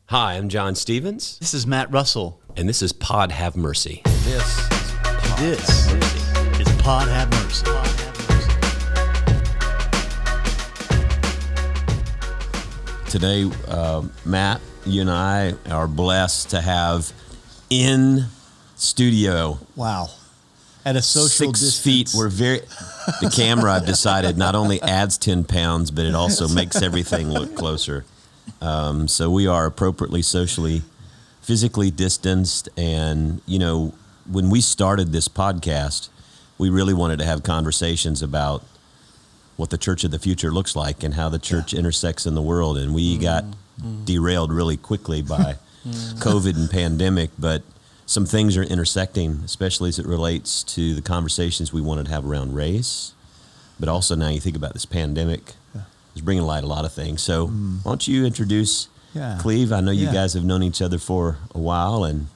Hi, I'm John Stevens, This is Matt Russell. and this is Pod Have Mercy. This is Pod Have Mercy. Today, Matt, you and I are blessed to have in studio Wow. At a social 6 distance. feet. The camera, I've decided, not only adds 10 pounds, but it also makes everything look closer. So we are appropriately physically distanced. And, you know, when we started this podcast, we really wanted to have conversations about what the church of the future looks like and how the church intersects in the world. And we got derailed really quickly by COVID and pandemic, but some things are intersecting, especially as it relates to the conversations we wanted to have around race. But also now you think about this pandemic, it's bringing to light a lot of things. So why don't you introduce Cleve? I know you guys have known each other for a while. And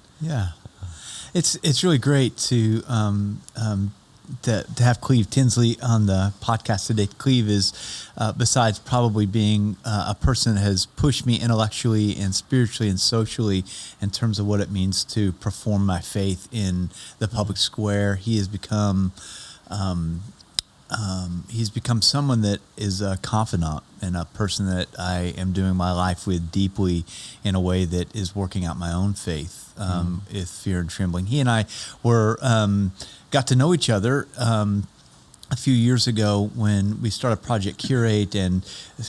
It's really great to have Cleve Tinsley on the podcast today. Cleve is, besides probably being a person that has pushed me intellectually and spiritually and socially in terms of what it means to perform my faith in the public square, he has become someone that is a confidant and a person that I am doing my life with deeply in a way that is working out my own faith with fear and trembling. He and I got to know each other a few years ago when we started Project Curate, and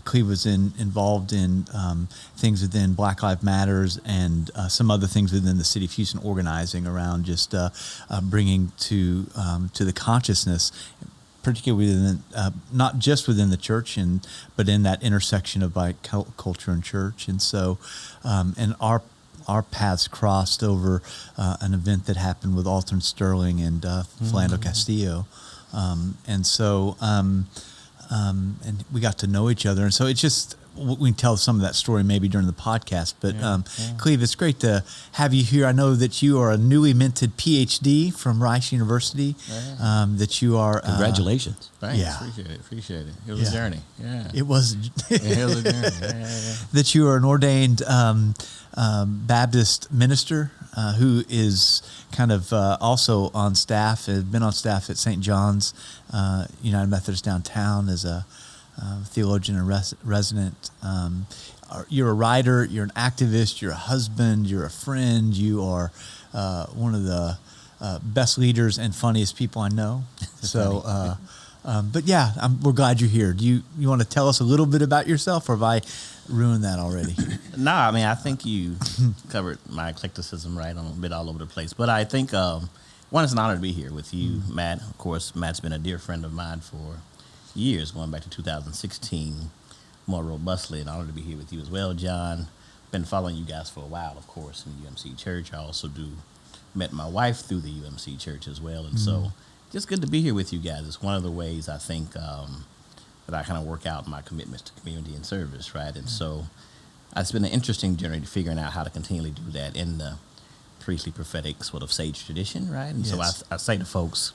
Cleve was involved in things within Black Lives Matters and some other things within the city of Houston, organizing around just bringing to the consciousness, particularly within, not just within the church, but in that intersection of culture and church. And so, and our paths crossed over an event that happened with Alton Sterling and Philando Castillo. And we got to know each other. And so it's just, we can tell some of that story maybe during the podcast. But Cleve, it's great to have you here. I know that you are a newly minted PhD from Rice University. That you are. congratulations. Thanks. Yeah. Appreciate it. It was a journey. Yeah. It was. It was a journey. Yeah. That you are an ordained Baptist minister who is kind of also on staff, has been on staff at St. John's United Methodist downtown as a theologian and resident. You're a writer, you're an activist, you're a husband, you're a friend, you are one of the best leaders and funniest people I know. So, but yeah, we're glad you're here. Do you want to tell us a little bit about yourself, or have I ruined that already? No, I mean, I think you covered my eclecticism right on a bit all over the place. But I think, one, it's an honor to be here with you, Matt. Of course, Matt's been a dear friend of mine for years, going back to 2016, more robustly. An honor to be here with you as well, John. Been following you guys for a while, of course, in the UMC Church. I also met my wife through the UMC Church as well. And so just good to be here with you guys. It's one of the ways I think that I kind of work out my commitments to community and service, right? And so it's been an interesting journey to figuring out how to continually do that in the priestly prophetic sort of sage tradition, right? And so I say to folks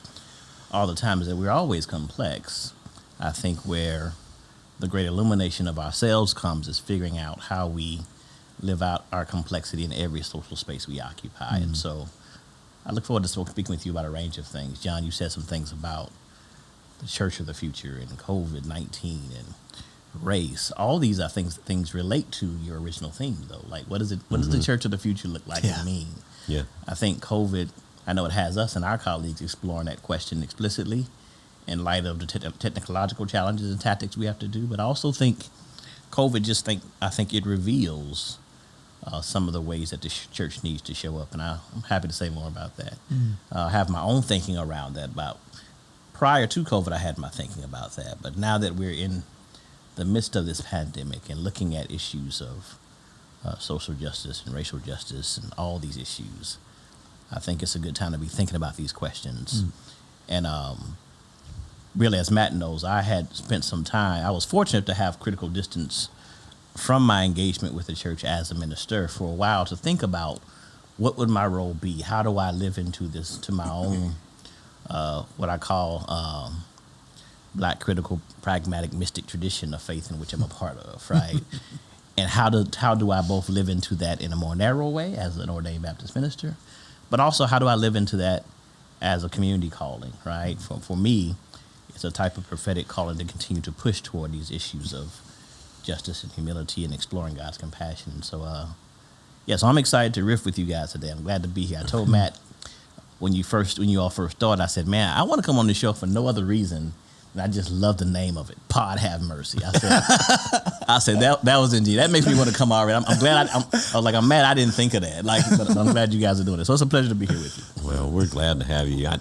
all the time is that we're always complex. I think where the great illumination of ourselves comes is figuring out how we live out our complexity in every social space we occupy. And so I look forward to speaking with you about a range of things. John, you said some things about the church of the future and COVID-19 and race. All these are things relate to your original theme, though. Like, what does the church of the future look like and mean? Yeah. I think COVID, I know it has us and our colleagues exploring that question explicitly in light of the technological challenges and tactics we have to do. But I also think COVID I think it reveals some of the ways that the church needs to show up. And I'm happy to say more about that. I have my own thinking around that. Prior to COVID, I had my thinking about that. But now that we're in the midst of this pandemic and looking at issues of social justice and racial justice and all these issues, I think it's a good time to be thinking about these questions. And really, as Matt knows, I had spent some time, I was fortunate to have critical distance from my engagement with the church as a minister for a while to think about what would my role be? How do I live into this, to my own, what I call Black critical, pragmatic, mystic tradition of faith in which I'm a part of, right? and how do I both live into that in a more narrow way as an ordained Baptist minister, but also how do I live into that as a community calling, right? For me, it's a type of prophetic calling to continue to push toward these issues of justice and humility and exploring God's compassion. And so, so I'm excited to riff with you guys today. I'm glad to be here. I told Matt when you all first started, I said, man, I want to come on the show for no other reason. And I just love the name of it, Pod Have Mercy. I said that was indeed. That makes me want to come already. I'm glad. I was like, I'm mad I didn't think of that. But I'm glad you guys are doing it. So it's a pleasure to be here with you. Well, we're glad to have you. I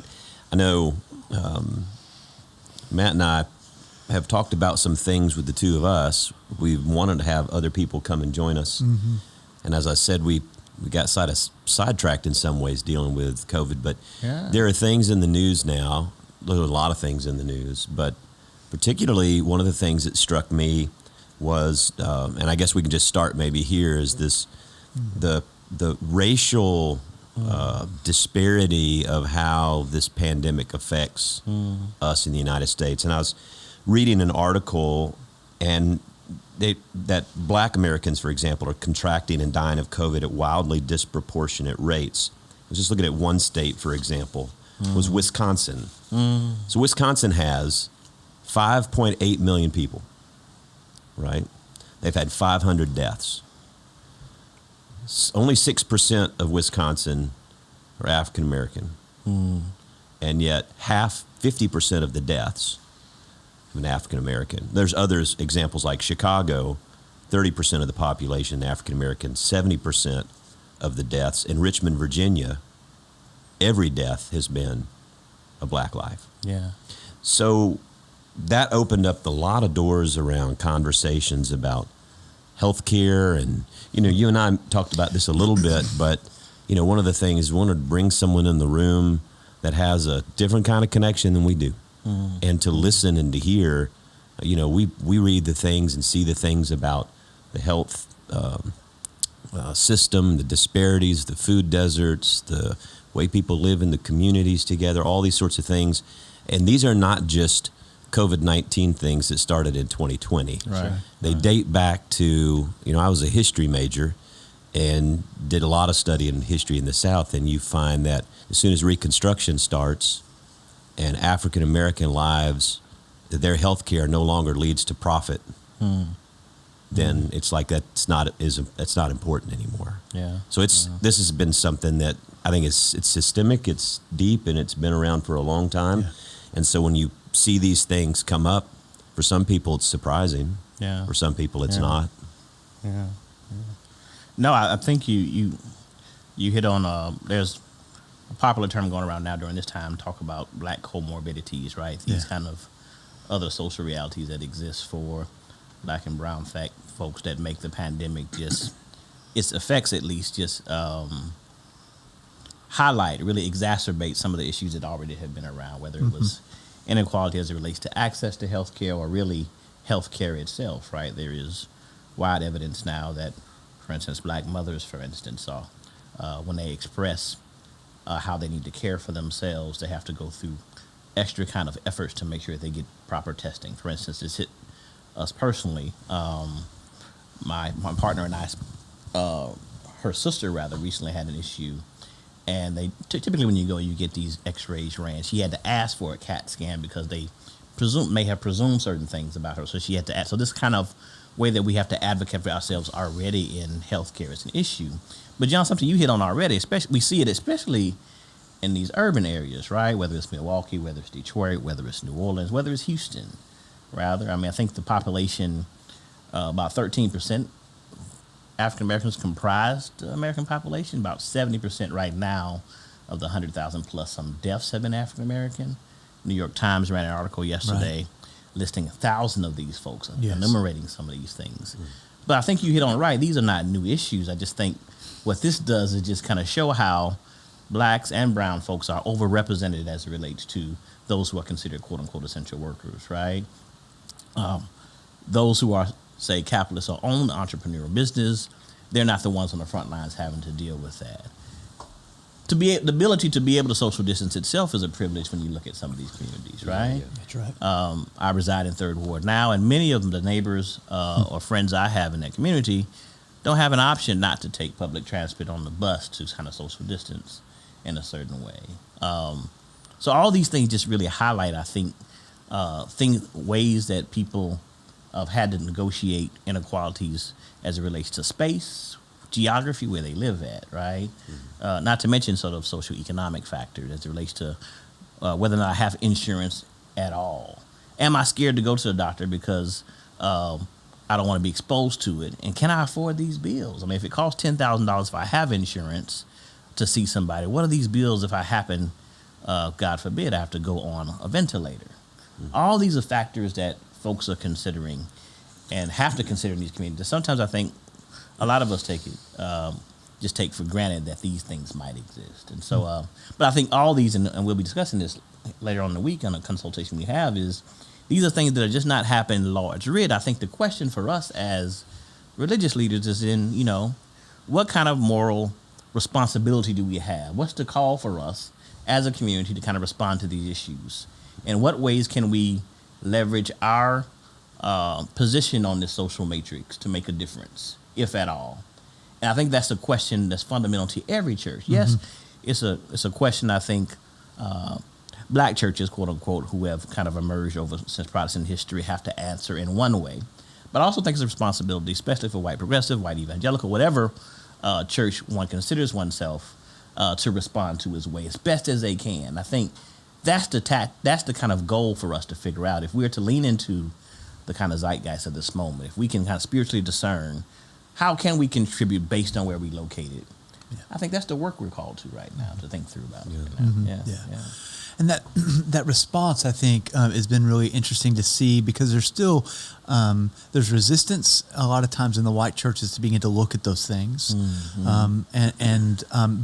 know Matt and I have talked about some things with the two of us. We've wanted to have other people come and join us. Mm-hmm. And as I said, we got sidetracked in some ways dealing with COVID. But there are things in the news now. There are a lot of things in the news. But particularly one of the things that struck me was, and I guess we can just start maybe here, is this the racial disparity of how this pandemic affects us in the United States. And I was reading an article, and that Black Americans, for example, are contracting and dying of COVID at wildly disproportionate rates. I was just looking at one state, for example, was Wisconsin. So Wisconsin has 5.8 million people, right? They've had 500 deaths. Only 6% of Wisconsin are African American. And yet 50% of the deaths have been African American. There's others, examples like Chicago, 30% of the population African American, 70% of the deaths. In Richmond, Virginia, every death has been a Black life. Yeah. So that opened up a lot of doors around conversations about healthcare, and you and I talked about this a little bit, but one of the things we wanted to bring someone in the room that has a different kind of connection than we do, and to listen and to hear. We read the things and see the things about the health system, the disparities, the food deserts, the way people live in the communities together, all these sorts of things, and these are not just COVID-19 things that started in 2020. Right. They date back to, I was a history major and did a lot of study in history in the South, and you find that as soon as Reconstruction starts and African American lives, their health care no longer leads to profit, then it's like that's not important anymore. Yeah. So this has been something that I think it's systemic, it's deep, and it's been around for a long time. Yeah. And so when you see these things come up, for some people it's surprising. Yeah. For some people it's not. Yeah. No, I think you hit on there's a popular term going around now during this time, talk about Black comorbidities, right? These kind of other social realities that exist for Black and brown folks that make the pandemic its effects at least highlight, really exacerbate some of the issues that already have been around, whether it was inequality as it relates to access to health care or really health care itself, right? There is wide evidence now that, for instance, Black mothers, for instance, when they express how they need to care for themselves, they have to go through extra kind of efforts to make sure that they get proper testing. For instance, this hit us personally. My partner and I, her sister rather, recently had an issue, and they typically when you go, you get these X-rays ran. She had to ask for a CAT scan because they may have presumed certain things about her, so she had to ask. So this kind of way that we have to advocate for ourselves already in healthcare is an issue. But John, something you hit on already, we see it especially in these urban areas, right? Whether it's Milwaukee, whether it's Detroit, whether it's New Orleans, whether it's Houston, rather. I mean, I think the population, about 13% African Americans comprised the American population. About 70% right now of the 100,000 plus some deaths have been African American. New York Times ran an article yesterday listing 1,000 of these folks, enumerating some of these things. But I think you hit on it right. These are not new issues. I just think what this does is just kind of show how Blacks and brown folks are overrepresented as it relates to those who are considered quote unquote essential workers, right? Those who are, say, capitalists or own entrepreneurial business, they're not the ones on the front lines having to deal with that. the ability to be able to social distance itself is a privilege when you look at some of these communities, right? Yeah. That's right. I reside in Third Ward now, and many of them, the neighbors or friends I have in that community, don't have an option not to take public transport on the bus to kind of social distance in a certain way. So all these things just really highlight, I think, ways that people have had to negotiate inequalities as it relates to space, geography, where they live at, right? Not to mention sort of socioeconomic factors as it relates to whether or not I have insurance at all. Am I scared to go to the doctor because I don't want to be exposed to it? And can I afford these bills? I mean, if it costs $10,000 if I have insurance to see somebody, what are these bills if I happen, God forbid, I have to go on a ventilator? All these are factors that folks are considering and have to consider in these communities. Sometimes I think a lot of us just take for granted that these things might exist. And so, but I think all these, and we'll be discussing this later on in the week on a consultation we have, is these are things that are just not happening large rid. I think the question for us as religious leaders is what kind of moral responsibility do we have? What's the call for us as a community to kind of respond to these issues? In what ways can we leverage our position on this social matrix to make a difference, if at all? And I think that's a question that's fundamental to every church. Yes, it's a question I think black churches, quote unquote, who have kind of emerged since Protestant history have to answer in one way. But I also think it's a responsibility, especially for white progressive, white evangelical, whatever church one considers oneself, to respond to his way as best as they can. I think that's the kind of goal for us to figure out. If we're to lean into the kind of zeitgeist of this moment, if we can kind of spiritually discern how can we contribute based on where we located, I think that's the work we're called to right now to think through about. Yeah. And that response, I think, has been really interesting to see, because there's still there's resistance a lot of times in the white churches to begin to look at those things.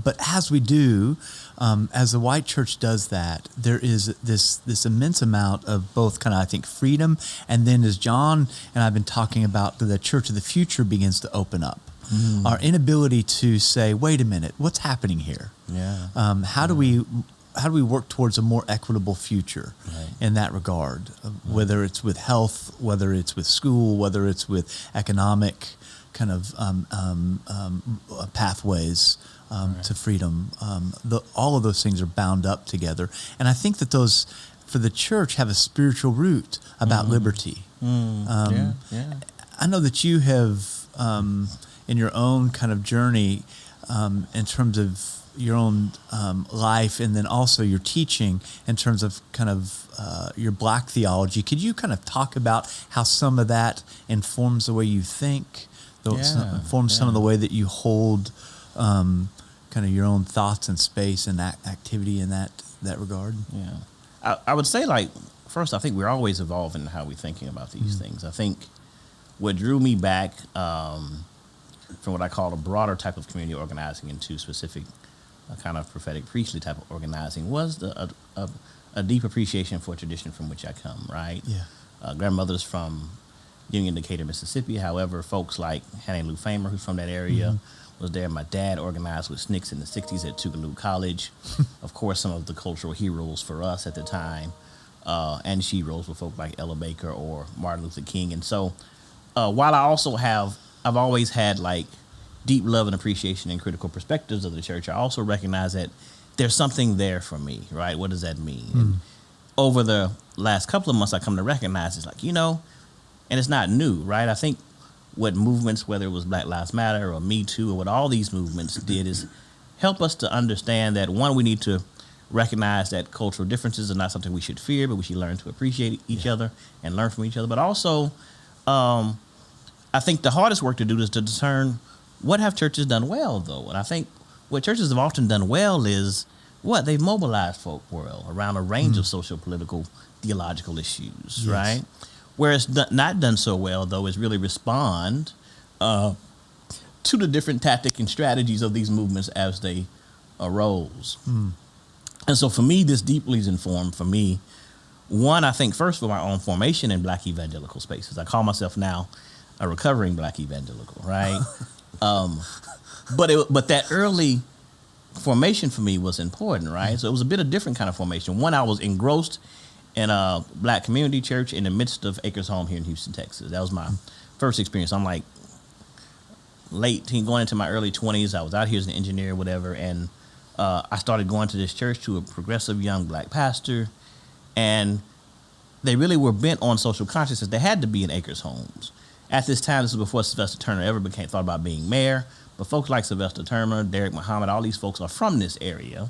But as we do, as the white church does that, there is this immense amount of both kind of, I think, freedom, and then as John and I've been talking about, the church of the future begins to open up. Our inability to say, wait a minute, what's happening here? How do we work towards a more equitable future in that regard, whether it's with health, whether it's with school, whether it's with economic kind of pathways to freedom. All of those things are bound up together. And I think that those, for the church, have a spiritual root about liberty. I know that you have, in your own kind of journey, in terms of your own life, and then also your teaching in terms of kind of your black theology. Could you kind of talk about how some of that informs the way you think, informs some of the way that you hold kind of your own thoughts and space and activity in that regard? I would say, like, first, I think we're always evolving in how we're thinking about these things. I think what drew me back from what I call a broader type of community organizing into specific kind of prophetic priestly type of organizing was a deep appreciation for a tradition from which I come, right? Grandmother's from Union, Decatur, Mississippi. However, folks like Hannah Lou Famer, who's from that area, was there. My dad organized with SNCCS in the 60s at Tougaloo College. Of course, some of the cultural heroes for us at the time, and she rose with folk like Ella Baker or Martin Luther King. And so while I've always had like deep love and appreciation and critical perspectives of the church, I also recognize that there's something there for me, right? What does that mean? And over the last couple of months, I come to recognize it's like, and it's not new, right? I think what movements, whether it was Black Lives Matter or Me Too, or what all these movements did is help us to understand that, one, we need to recognize that cultural differences are not something we should fear, but we should learn to appreciate each other and learn from each other. But also, I think the hardest work to do is to discern what have churches done well, though. And I think what churches have often done well is they've mobilized folk world around a range of social, political, theological issues, right? Where it's not done so well, though, is really respond to the different tactics and strategies of these movements as they arose. And so for me, this deeply is informed for me. One, I think first for my own formation in black evangelical spaces. I call myself now a recovering black evangelical, right? But that early formation for me was important, right? So it was a bit of different kind of formation. One, I was engrossed in a black community church in the midst of Acres Home here in Houston, Texas. That was my first experience. I'm like late teen, going into my early 20s. I was out here as an engineer, whatever, and I started going to this church to a progressive young black pastor, and they really were bent on social consciousness. They had to be in Acres Homes. At this time, this was before Sylvester Turner ever thought about being mayor, but folks like Sylvester Turner, Derek Muhammad, all these folks are from this area.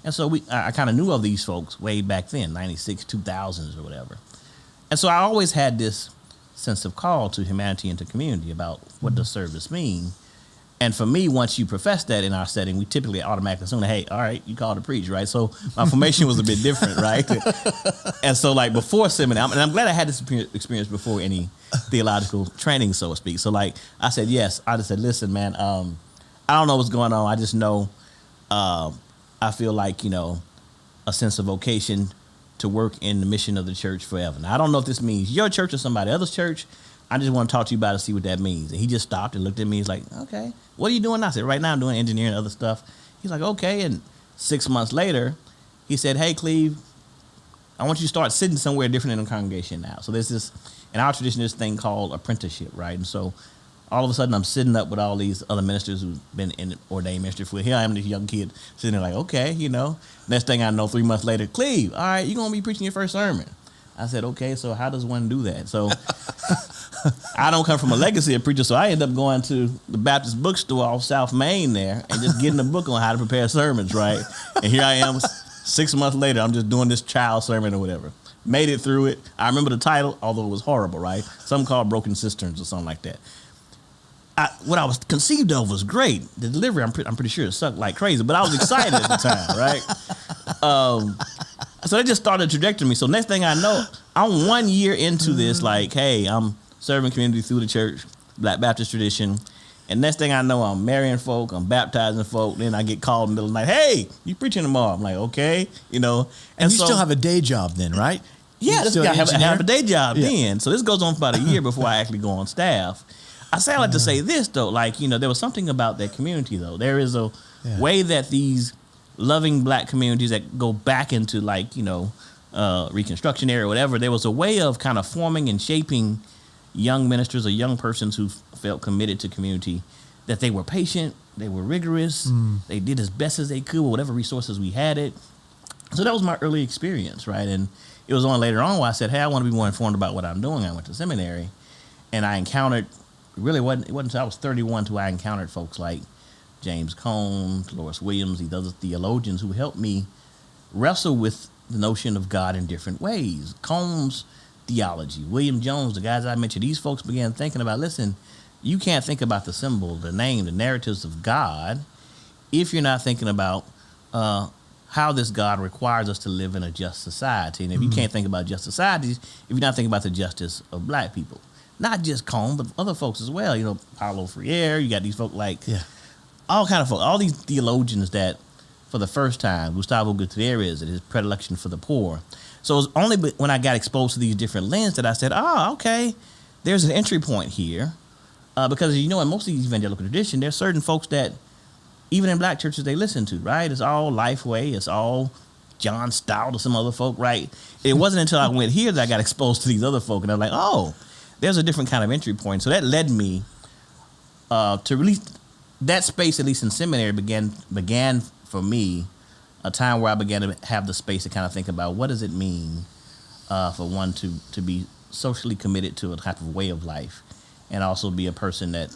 And so I kind of knew of these folks way back then, 96, 2000s or whatever. And so I always had this sense of call to humanity and to community about what does service mean. And for me, once you profess that in our setting, we typically automatically assume, hey, all right, you called to preach, right? So my formation was a bit different, right? And so like before seminary, and I'm glad I had this experience before any theological training, so to speak. So like I said, yes, I just said, listen, man, I don't know what's going on. I just know I feel like, a sense of vocation to work in the mission of the church forever. Now, I don't know if this means your church or somebody else's church. I just want to talk to you about it, see what that means. And he just stopped and looked at me. He's like, okay, what are you doing now? I said, right now I'm doing engineering and other stuff. He's like, okay. And 6 months later, he said, hey, Cleve, I want you to start sitting somewhere different in the congregation now. So there's this, in our tradition, this thing called apprenticeship, right? And so all of a sudden I'm sitting up with all these other ministers who've been in ordained ministry for, here I am, this young kid sitting there like, okay, Next thing I know, 3 months later, Cleve, all right, you're going to be preaching your first sermon. I said, okay, so how does one do that? So I don't come from a legacy of preachers, so I end up going to the Baptist bookstore off South Main there and just getting a book on how to prepare sermons, right? And here I am 6 months later, I'm just doing this child sermon or whatever. Made it through it. I remember the title, although it was horrible, right? Some called Broken Cisterns or something like that. What I was conceived of was great. The delivery, I'm pretty sure it sucked like crazy, but I was excited at the time, right? So they just started trajectory me. So next thing I know, I'm 1 year into this, like, hey, I'm serving community through the church, Black Baptist tradition. And next thing I know, I'm marrying folk, I'm baptizing folk. Then I get called in the middle of the night, hey, you preaching tomorrow? I'm like, okay, And you still have a day job then, right? Yeah, this guy have a day job then. So this goes on for about a year before I actually go on staff. I say I like to say this, though, like, there was something about that community, though. There is a way that these loving black communities that go back into, like, Reconstruction era or whatever, there was a way of kind of forming and shaping young ministers or young persons who felt committed to community, that they were patient, they were rigorous, they did as best as they could with whatever resources we had it. So that was my early experience, right? And it was only later on where I said, hey, I want to be more informed about what I'm doing. I went to seminary, and I encountered, it wasn't until I was 31 until I encountered folks like James Cone, Loris Williams, these other theologians who helped me wrestle with the notion of God in different ways. Cone's theology, William Jones, the guys I mentioned, these folks began thinking about, listen, you can't think about the symbol, the name, the narratives of God if you're not thinking about how this God requires us to live in a just society. And if you can't think about just societies, if you're not thinking about the justice of black people. Not just Cone, but other folks as well. Paulo Freire, you got these folks like all kind of folks, all these theologians that for the first time, Gustavo Gutierrez and his predilection for the poor. So it was only when I got exposed to these different lenses that I said, okay, there's an entry point here. Because, in most of these evangelical tradition, there's certain folks that even in black churches they listen to, right? It's all Lifeway, it's all John Stout or some other folk, right? It wasn't until I went here that I got exposed to these other folk, and I was like, there's a different kind of entry point. So that led me to really, that space, at least in seminary, began for me a time where I began to have the space to kind of think about what does it mean for one to be socially committed to a type of way of life, and also be a person that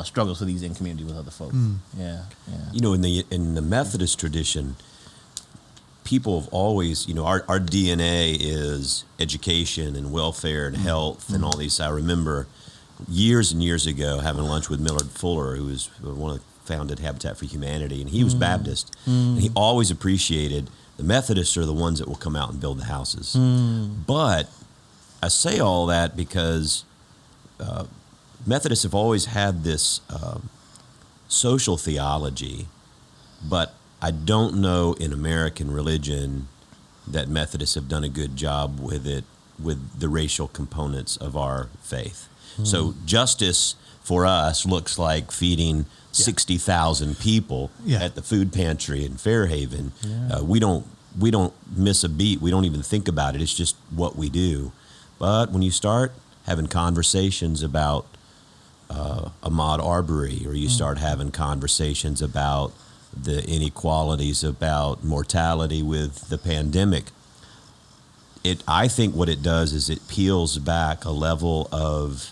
struggles with these in community with other folks. Yeah. In the Methodist tradition, people have always, our DNA is education and welfare and health and all these. I remember years and years ago having lunch with Millard Fuller, who was one of the founded Habitat for Humanity, and he was Baptist, and he always appreciated the Methodists are the ones that will come out and build the houses. But I say all that because Methodists have always had this social theology, but I don't know in American religion that Methodists have done a good job with it with the racial components of our faith. So justice for us looks like feeding 60,000 people at the food pantry in Fairhaven. We don't miss a beat. We don't even think about it. It's just what we do. But when you start having conversations about Ahmaud Arbery, or you start having conversations about the inequalities, about mortality with the pandemic, I think what it does is it peels back a level of,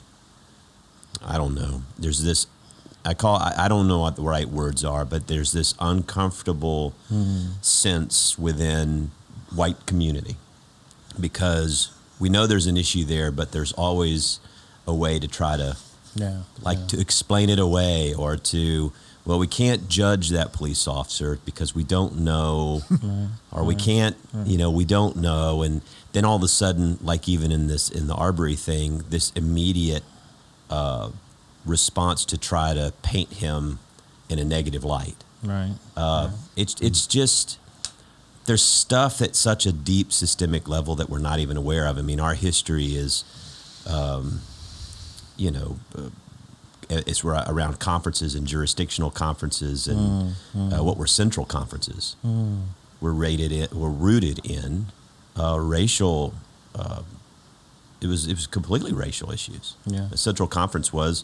I don't know, there's this, I don't know what the right words are, but there's this uncomfortable sense within white community, because we know there's an issue there, but there's always a way to try to to explain it away, or to, well, we can't judge that police officer because we don't know, or we can't, we don't know. And then all of a sudden, like even in the Arbery thing, this immediate response to try to paint him in a negative light. Right. It's just, there's stuff at such a deep systemic level that we're not even aware of. I mean, our history is, it's around conferences and jurisdictional conferences and what were central conferences. We're rooted in racial. It was completely racial issues. Yeah. The central conference was,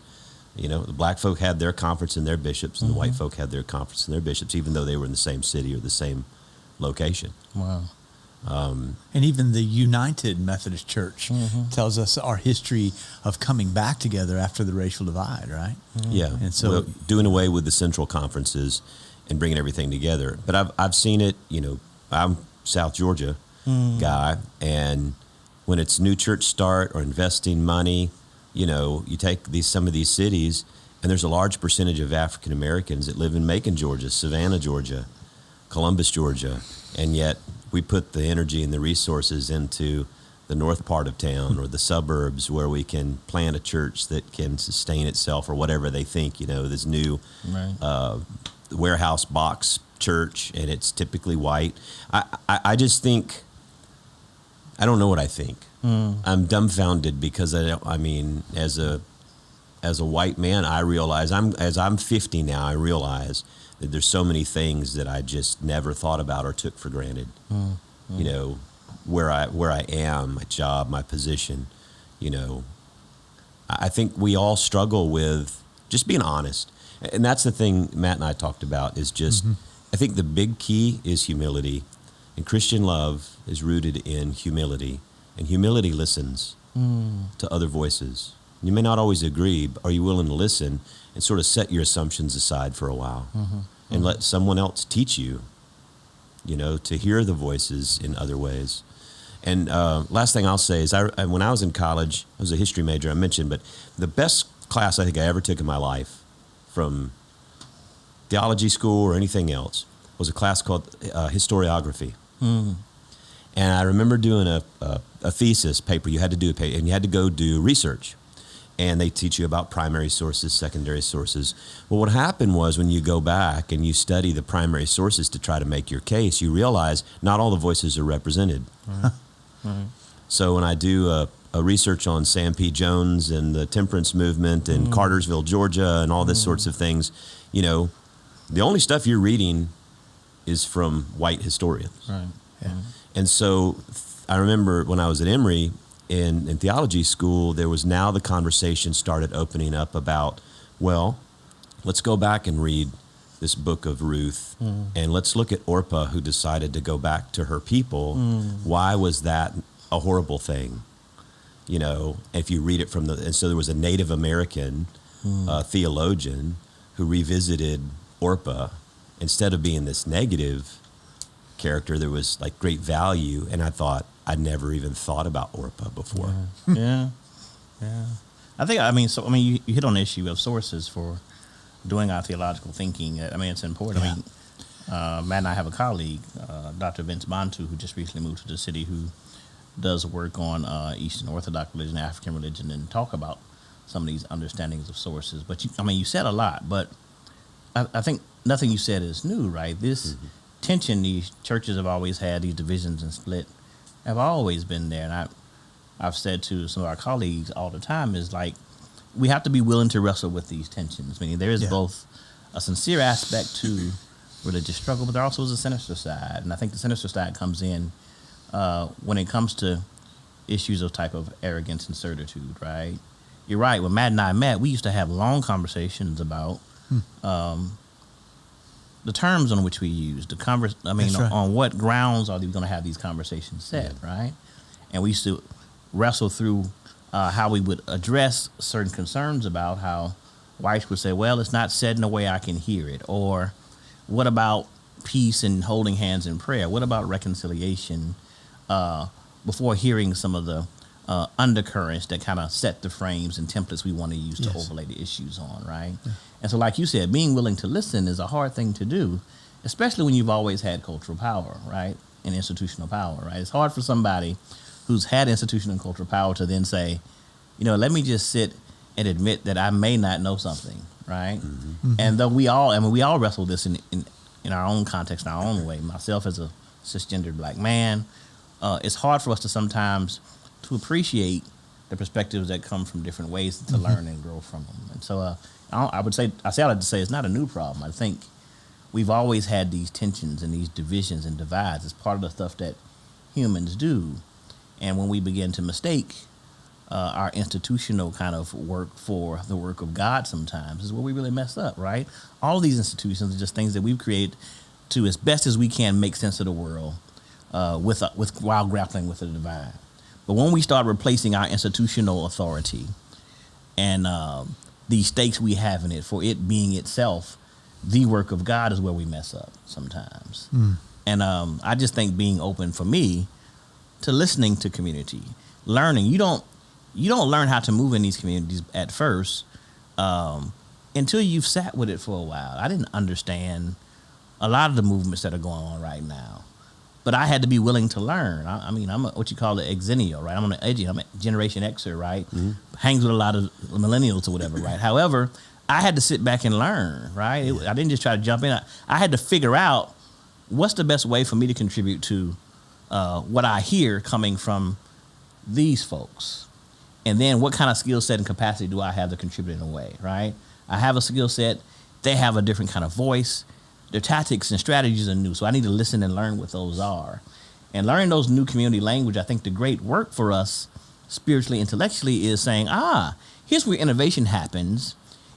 the black folk had their conference and their bishops, and the white folk had their conference and their bishops, even though they were in the same city or the same location. Wow. And even the United Methodist Church tells us our history of coming back together after the racial divide, right? Yeah, and so doing away with the central conferences and bringing everything together. But I've seen it. I'm South Georgia guy, and when it's new church start or investing money, you take some of these cities, and there's a large percentage of African Americans that live in Macon, Georgia, Savannah, Georgia, Columbus, Georgia, and yet we put the energy and the resources into the north part of town or the suburbs, where we can plant a church that can sustain itself, or whatever they think, this new warehouse box church, and it's typically white. I just think, I don't know what I think. I'm dumbfounded, because as a white man, I realize as I'm 50 now, I realize that there's so many things that I just never thought about or took for granted. Where I am, my job, my position. I think we all struggle with just being honest, and that's the thing Matt and I talked about. Is just, I think the big key is humility, and Christian love is rooted in humility, and humility listens to other voices. You may not always agree, but are you willing to listen and sort of set your assumptions aside for a while and let someone else teach you, to hear the voices in other ways? And last thing I'll say is, when I was in college, I was a history major, I mentioned, but the best class I think I ever took in my life, from theology school or anything else, was a class called historiography. And I remember doing a thesis paper. You had to do and you had to go do research. And they teach you about primary sources, secondary sources. Well, what happened was, when you go back and you study the primary sources to try to make your case, you realize not all the voices are represented. So when I do a research on Sam P. Jones and the temperance movement in Cartersville, Georgia, and all this sorts of things, the only stuff you're reading is from white historians. Right. Yeah. And so I remember when I was at Emory, in theology school, there was now the conversation started opening up about, well, let's go back and read this book of Ruth, and let's look at Orpah, who decided to go back to her people. Why was that a horrible thing? If you read it and so there was a Native American theologian who revisited Orpah. Instead of being this negative character, there was like great value, and I thought, I'd never even thought about Orpah before. Yeah. I think, you hit on the issue of sources for doing our theological thinking. It's important. Matt and I have a colleague, Dr. Vince Bantu, who just recently moved to the city, who does work on Eastern Orthodox religion, African religion, and talk about some of these understandings of sources. But you said a lot, but I think nothing you said is new, right? This tension these churches have always had, these divisions and split, have always been there. And I've said to some of our colleagues all the time is like, we have to be willing to wrestle with these tensions. Meaning there is both a sincere aspect to religious struggle, but there also is a sinister side. And I think the sinister side comes in when it comes to issues of type of arrogance and certitude, right? You're right. When Matt and I met, we used to have long conversations about the terms on which we use, on what grounds are we going to have these conversations set, right? And we used to wrestle through how we would address certain concerns about how whites would say, well, it's not said in a way I can hear it. Or what about peace and holding hands in prayer? What about reconciliation? Before hearing some of the undercurrents that kind of set the frames and templates we want to use to overlay the issues on, right? Yeah. And so like you said, being willing to listen is a hard thing to do, especially when you've always had cultural power, right? And institutional power, right? It's hard for somebody who's had institutional and cultural power to then say, let me just sit and admit that I may not know something, right? Mm-hmm. And though we all wrestle this in our own context, in our own way. Myself as a cisgendered black man, it's hard for us to sometimes to appreciate the perspectives that come from different ways to learn and grow from them. And so I would say it's not a new problem. I think we've always had these tensions and these divisions and divides. It's part of the stuff that humans do. And when we begin to mistake our institutional kind of work for the work of God sometimes is where we really mess up, right? All of these institutions are just things that we've created to, as best as we can, make sense of the world while grappling with the divine. But when we start replacing our institutional authority and the stakes we have in it for it being itself the work of God is where we mess up sometimes. And I just think being open for me to listening to community, learning. You don't learn how to move in these communities at first until you've sat with it for a while. I didn't understand a lot of the movements that are going on right now. But I had to be willing to learn. I'm what you call the exennial, right? I'm a Generation Xer, right? Mm-hmm. Hangs with a lot of millennials or whatever, right? However, I had to sit back and learn, right? I didn't just try to jump in. I had to figure out what's the best way for me to contribute to what I hear coming from these folks. And then what kind of skill set and capacity do I have to contribute in a way, right? I have a skill set. They have a different kind of voice. Their tactics and strategies are new, so I need to listen and learn what those are. And learning those new community language, I think the great work for us spiritually, intellectually is saying, here's where innovation happens,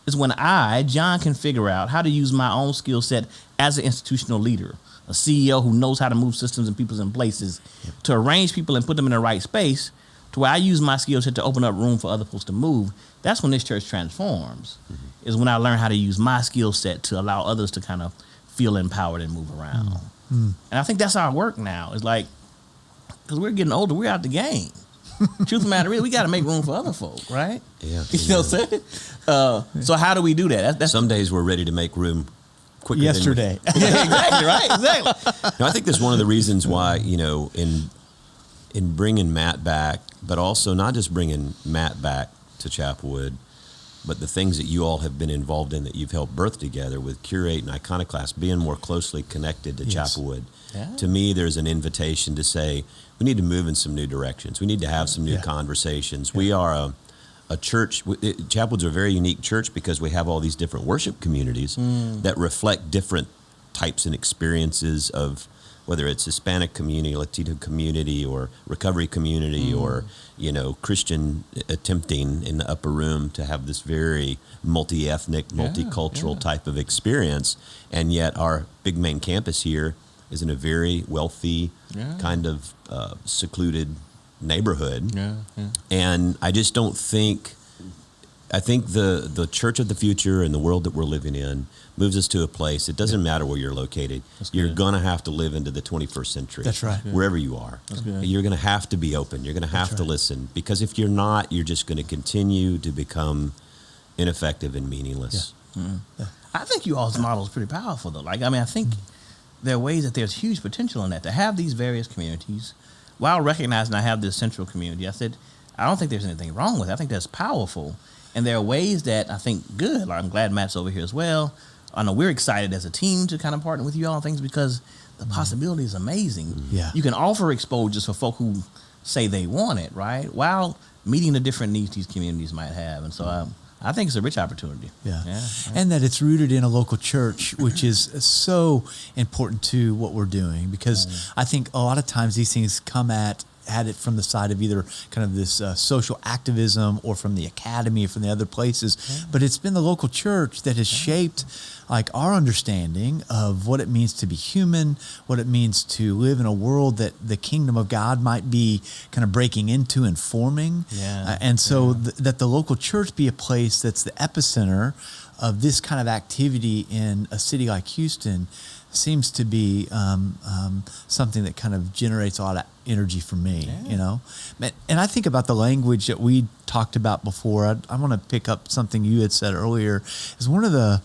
is when I, John, can figure out how to use my own skill set as an institutional leader, a CEO who knows how to move systems and people in places, to arrange people and put them in the right space, to where I use my skill set to open up room for other folks to move. That's when this church transforms, is when I learn how to use my skill set to allow others to kind of feel empowered and move around. And I think that's our work now. It's like, because we're getting older, we're out the game. Truth of the matter is, we got to make room for other folk, right? Yeah. You know what I'm saying? So how do we do that? That's some days we're ready to make room quicker yesterday. Yeah, exactly, right? Exactly. No, I think that's one of the reasons why, in bringing Matt back, but also not just bringing Matt back to Chapelwood, but the things that you all have been involved in that you've helped birth together with Curate and Iconoclast, being more closely connected to Chapelwood. Yeah. To me, there's an invitation to say, we need to move in some new directions. We need to have some new conversations. Yeah. We are a church. Chapelwood's a very unique church because we have all these different worship communities that reflect different types and experiences of whether it's Hispanic community, Latino community, or recovery community, or, Christian attempting in the upper room to have this very multi-ethnic, multicultural type of experience. And yet our big main campus here is in a very wealthy, kind of secluded neighborhood. And I just don't think, I think the church of the future and the world that we're living in moves us to a place, it doesn't matter where you're located. You're going to have to live into the 21st century. That's right. Wherever you are. You're going to have to be open. You're going to have to listen. Because if you're not, you're just going to continue to become ineffective and meaningless. I think you all's model is pretty powerful, though. I think there are ways that there's huge potential in that, to have these various communities, while recognizing I have this central community. I said, I don't think there's anything wrong with it. I think that's powerful. And there are ways that I think good. I'm glad Matt's over here as well. I know we're excited as a team to kind of partner with you all on things because the possibility is amazing. Yeah. You can offer exposures for folk who say they want it, right? While meeting the different needs these communities might have. And so I think it's a rich opportunity. Yeah. And that it's rooted in a local church, which is so important to what we're doing, because I think a lot of times these things come at it from the side of either kind of this social activism or from the academy or from the other places. But it's been the local church that has shaped like our understanding of what it means to be human, what it means to live in a world that the kingdom of God might be kind of breaking into and forming. And so that the local church be a place that's the epicenter of this kind of activity in a city like Houston seems to be something that kind of generates a lot of energy for me, you know? And I think about the language that we talked about before. I want to pick up something you had said earlier. Is one of the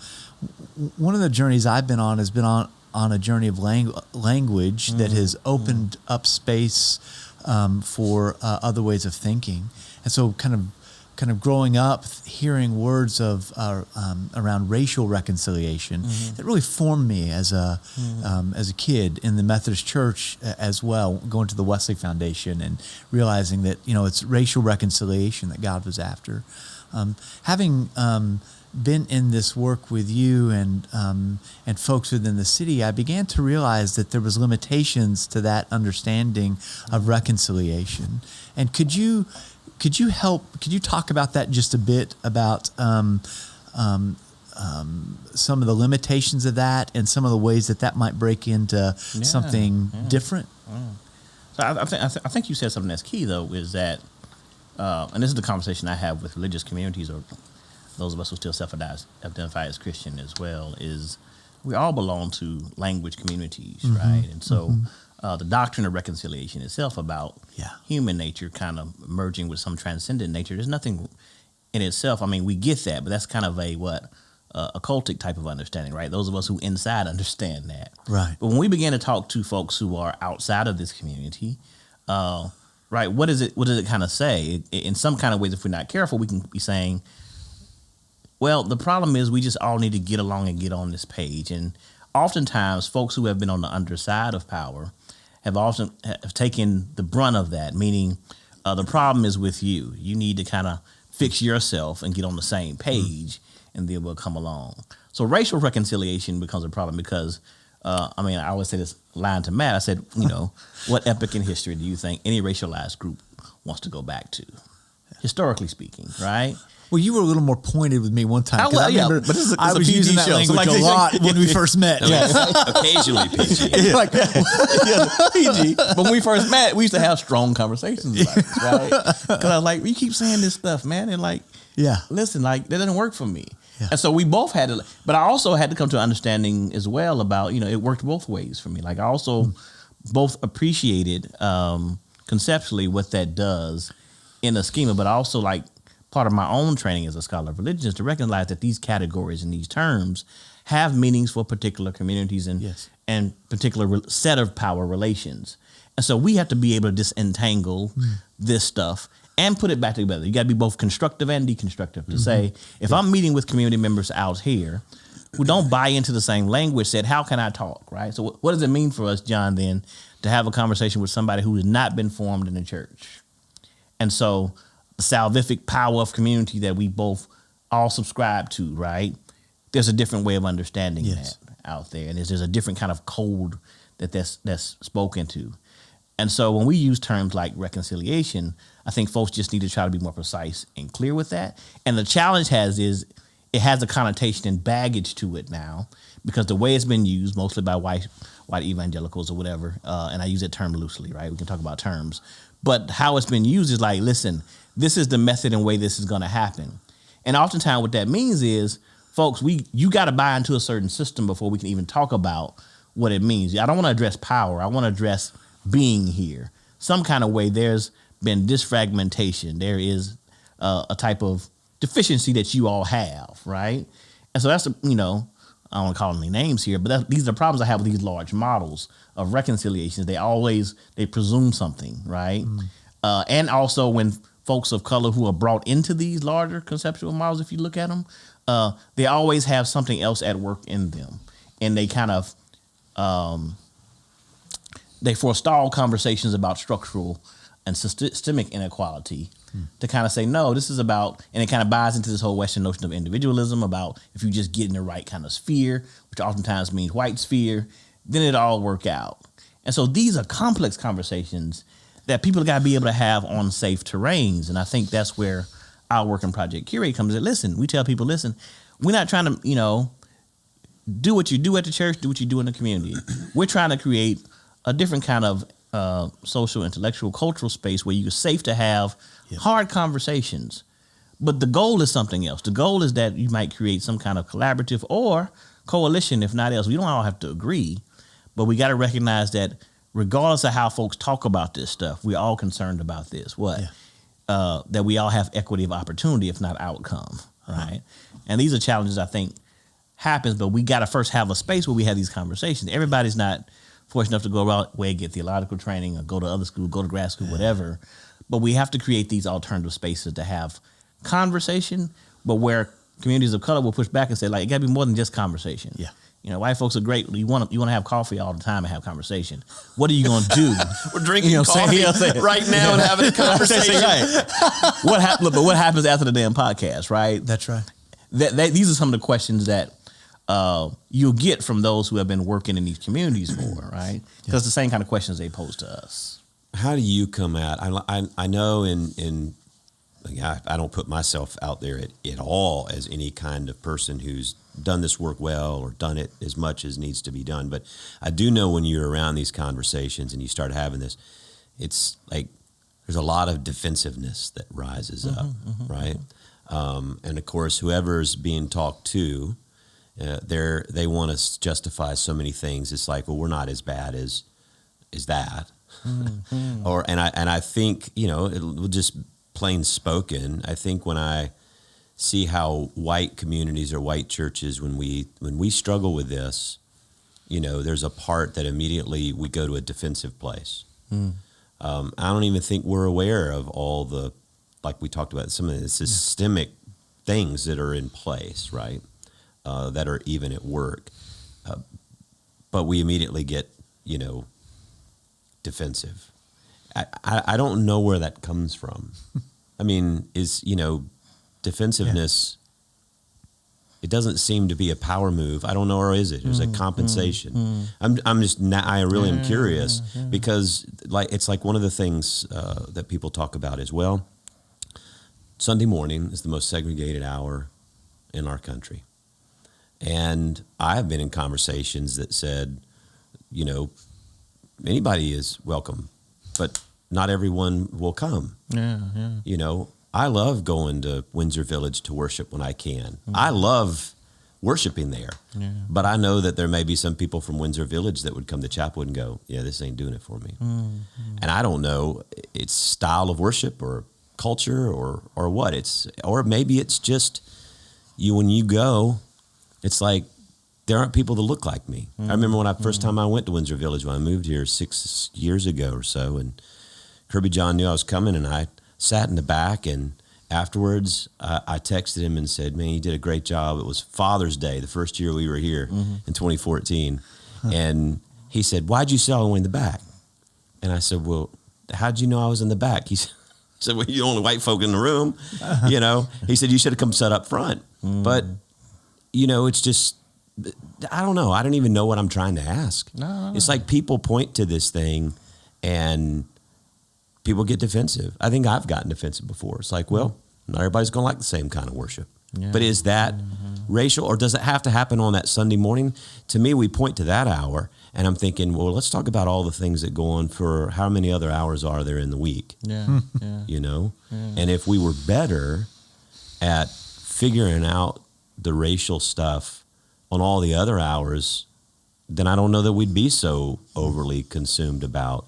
journeys I've been on has been on a journey of language that has opened up space for other ways of thinking. And so kind of growing up, hearing words of around racial reconciliation that really formed me as a kid in the Methodist Church as well, going to the Wesley Foundation and realizing that it's racial reconciliation that God was after. Having been in this work with you and folks within the city, I began to realize that there was limitations to that understanding of reconciliation. And could you talk about that just a bit, about some of the limitations of that and some of the ways that might break into something different? So I think you said something that's key, though, is that, and this is the conversation I have with religious communities or those of us who still self-identify as Christian as well, is we all belong to language communities, right? And so the doctrine of reconciliation itself about human nature kind of merging with some transcendent nature. There's nothing in itself. I mean, we get that, but that's kind of a occultic type of understanding, right? Those of us who inside understand that. Right. But when we begin to talk to folks who are outside of this community, right, what does it kind of say? In some kind of ways, if we're not careful, we can be saying, well, the problem is we just all need to get along and get on this page. And oftentimes, folks who have been on the underside of power have taken the brunt of that, meaning the problem is with you. You need to kind of fix yourself and get on the same page, and then we'll come along. So racial reconciliation becomes a problem because, I always say this line to Matt. I said, what epoch in history do you think any racialized group wants to go back to? Historically speaking, right? Well, you were a little more pointed with me one time. I remember but this is I was using that show, language a lot when we first met. Occasionally PG. Like PG. But when we first met, we used to have strong conversations about this, right? Because I was like, you keep saying this stuff, man, and listen, that doesn't work for me. Yeah. And so we both had to, but I also had to come to an understanding as well about, it worked both ways for me. Like I also both appreciated conceptually what that does in a schema, but also part of my own training as a scholar of religion is to recognize that these categories and these terms have meanings for particular communities and particular set of power relations. And so we have to be able to disentangle this stuff and put it back together. You got to be both constructive and deconstructive to say, if I'm meeting with community members out here who don't buy into the same language, said, how can I talk, right? So what does it mean for us, John, then, to have a conversation with somebody who has not been formed in the church? And so the salvific power of community that we both all subscribe to, right? There's a different way of understanding that out there. And there's a different kind of code that's spoken to. And so when we use terms like reconciliation, I think folks just need to try to be more precise and clear with that. And the challenge is it has a connotation and baggage to it now because the way it's been used, mostly by white evangelicals or whatever, and I use that term loosely, right? We can talk about terms. But how it's been used is like, listen, this is the method and way this is going to happen. And oftentimes what that means is, folks, you got to buy into a certain system before we can even talk about what it means. I don't want to address power. I want to address being here. Some kind of way there's been disfragmentation. There is a type of deficiency that you all have, right? And so that's, I don't want to call any names here, but these are the problems I have with these large models of reconciliations. They presume something, right? And also when folks of color who are brought into these larger conceptual models, if you look at them, they always have something else at work in them. And they kind of, they forestall conversations about structural and systemic inequality to kind of say, no, this is about, and it kind of buys into this whole Western notion of individualism about if you just get in the right kind of sphere, which oftentimes means white sphere, then it all work out. And so these are complex conversations that people got to be able to have on safe terrains. And I think that's where our work in Project Curate comes in. Listen, we tell people, listen, we're not trying to, do what you do at the church, do what you do in the community. We're trying to create a different kind of social, intellectual, cultural space where you're safe to have hard conversations. But the goal is something else. The goal is that you might create some kind of collaborative or coalition, if not else. We don't all have to agree, but we got to recognize that regardless of how folks talk about this stuff, we're all concerned about this. That we all have equity of opportunity, if not outcome, right? And these are challenges I think happens, but we got to first have a space where we have these conversations. Everybody's not fortunate enough to go away and get theological training or go to other school, go to grad school, whatever. But we have to create these alternative spaces to have conversation, but where communities of color will push back and say, like, it got to be more than just conversation. Yeah. White folks are great. You want to have coffee all the time and have conversation. What are you going to do? We're drinking coffee right now and having a conversation. Right. What happens after the damn podcast, right? That's right. These are some of the questions that you'll get from those who have been working in these communities more, right? Because the same kind of questions they pose to us. How do you come at? I know I don't put myself out there at all as any kind of person who's done this work well or done it as much as needs to be done. But I do know when you're around these conversations and you start having this, it's like there's a lot of defensiveness that rises up, right? And of course, whoever's being talked to, they want to justify so many things. It's like, well, we're not as bad as that, and I think it just plain spoken. I think when I see how white communities or white churches, when we struggle with this, there's a part that immediately we go to a defensive place. I don't even think we're aware of all the, like we talked about, some of the systemic things that are in place, right? That are even at work. But we immediately get, defensive. I don't know where that comes from. I mean, defensiveness, it doesn't seem to be a power move. I don't know, or is it? Is it compensation? I really am curious because it's like one of the things that people talk about is, well, Sunday morning is the most segregated hour in our country. And I have been in conversations that said, anybody is welcome, but not everyone will come. I love going to Windsor Village to worship when I can. I love worshiping there. But I know that there may be some people from Windsor Village that would come to Chapelwood and go, yeah, this ain't doing it for me. And I don't know, it's style of worship or culture or what. Or maybe it's just when you go, it's like there aren't people that look like me. I remember when first time I went to Windsor Village when I moved here 6 years ago or so, and Kirby John knew I was coming, and I sat in the back, and afterwards I texted him and said, man, you did a great job. It was Father's Day, the first year we were here in 2014. And he said, why'd you sit all the way in the back? And I said, well, how'd you know I was in the back? He said, well, you're the only white folk in the room. He said, you should have come sit up front. But, it's just, I don't know. I don't even know what I'm trying to ask. No. It's like people point to this thing and people get defensive. I think I've gotten defensive before. It's like, well, not everybody's going to like the same kind of worship. Yeah. But is that racial, or does it have to happen on that Sunday morning? To me, we point to that hour, and I'm thinking, well, let's talk about all the things that go on for how many other hours are there in the week? Yeah. And if we were better at figuring out the racial stuff on all the other hours, then I don't know that we'd be so overly consumed about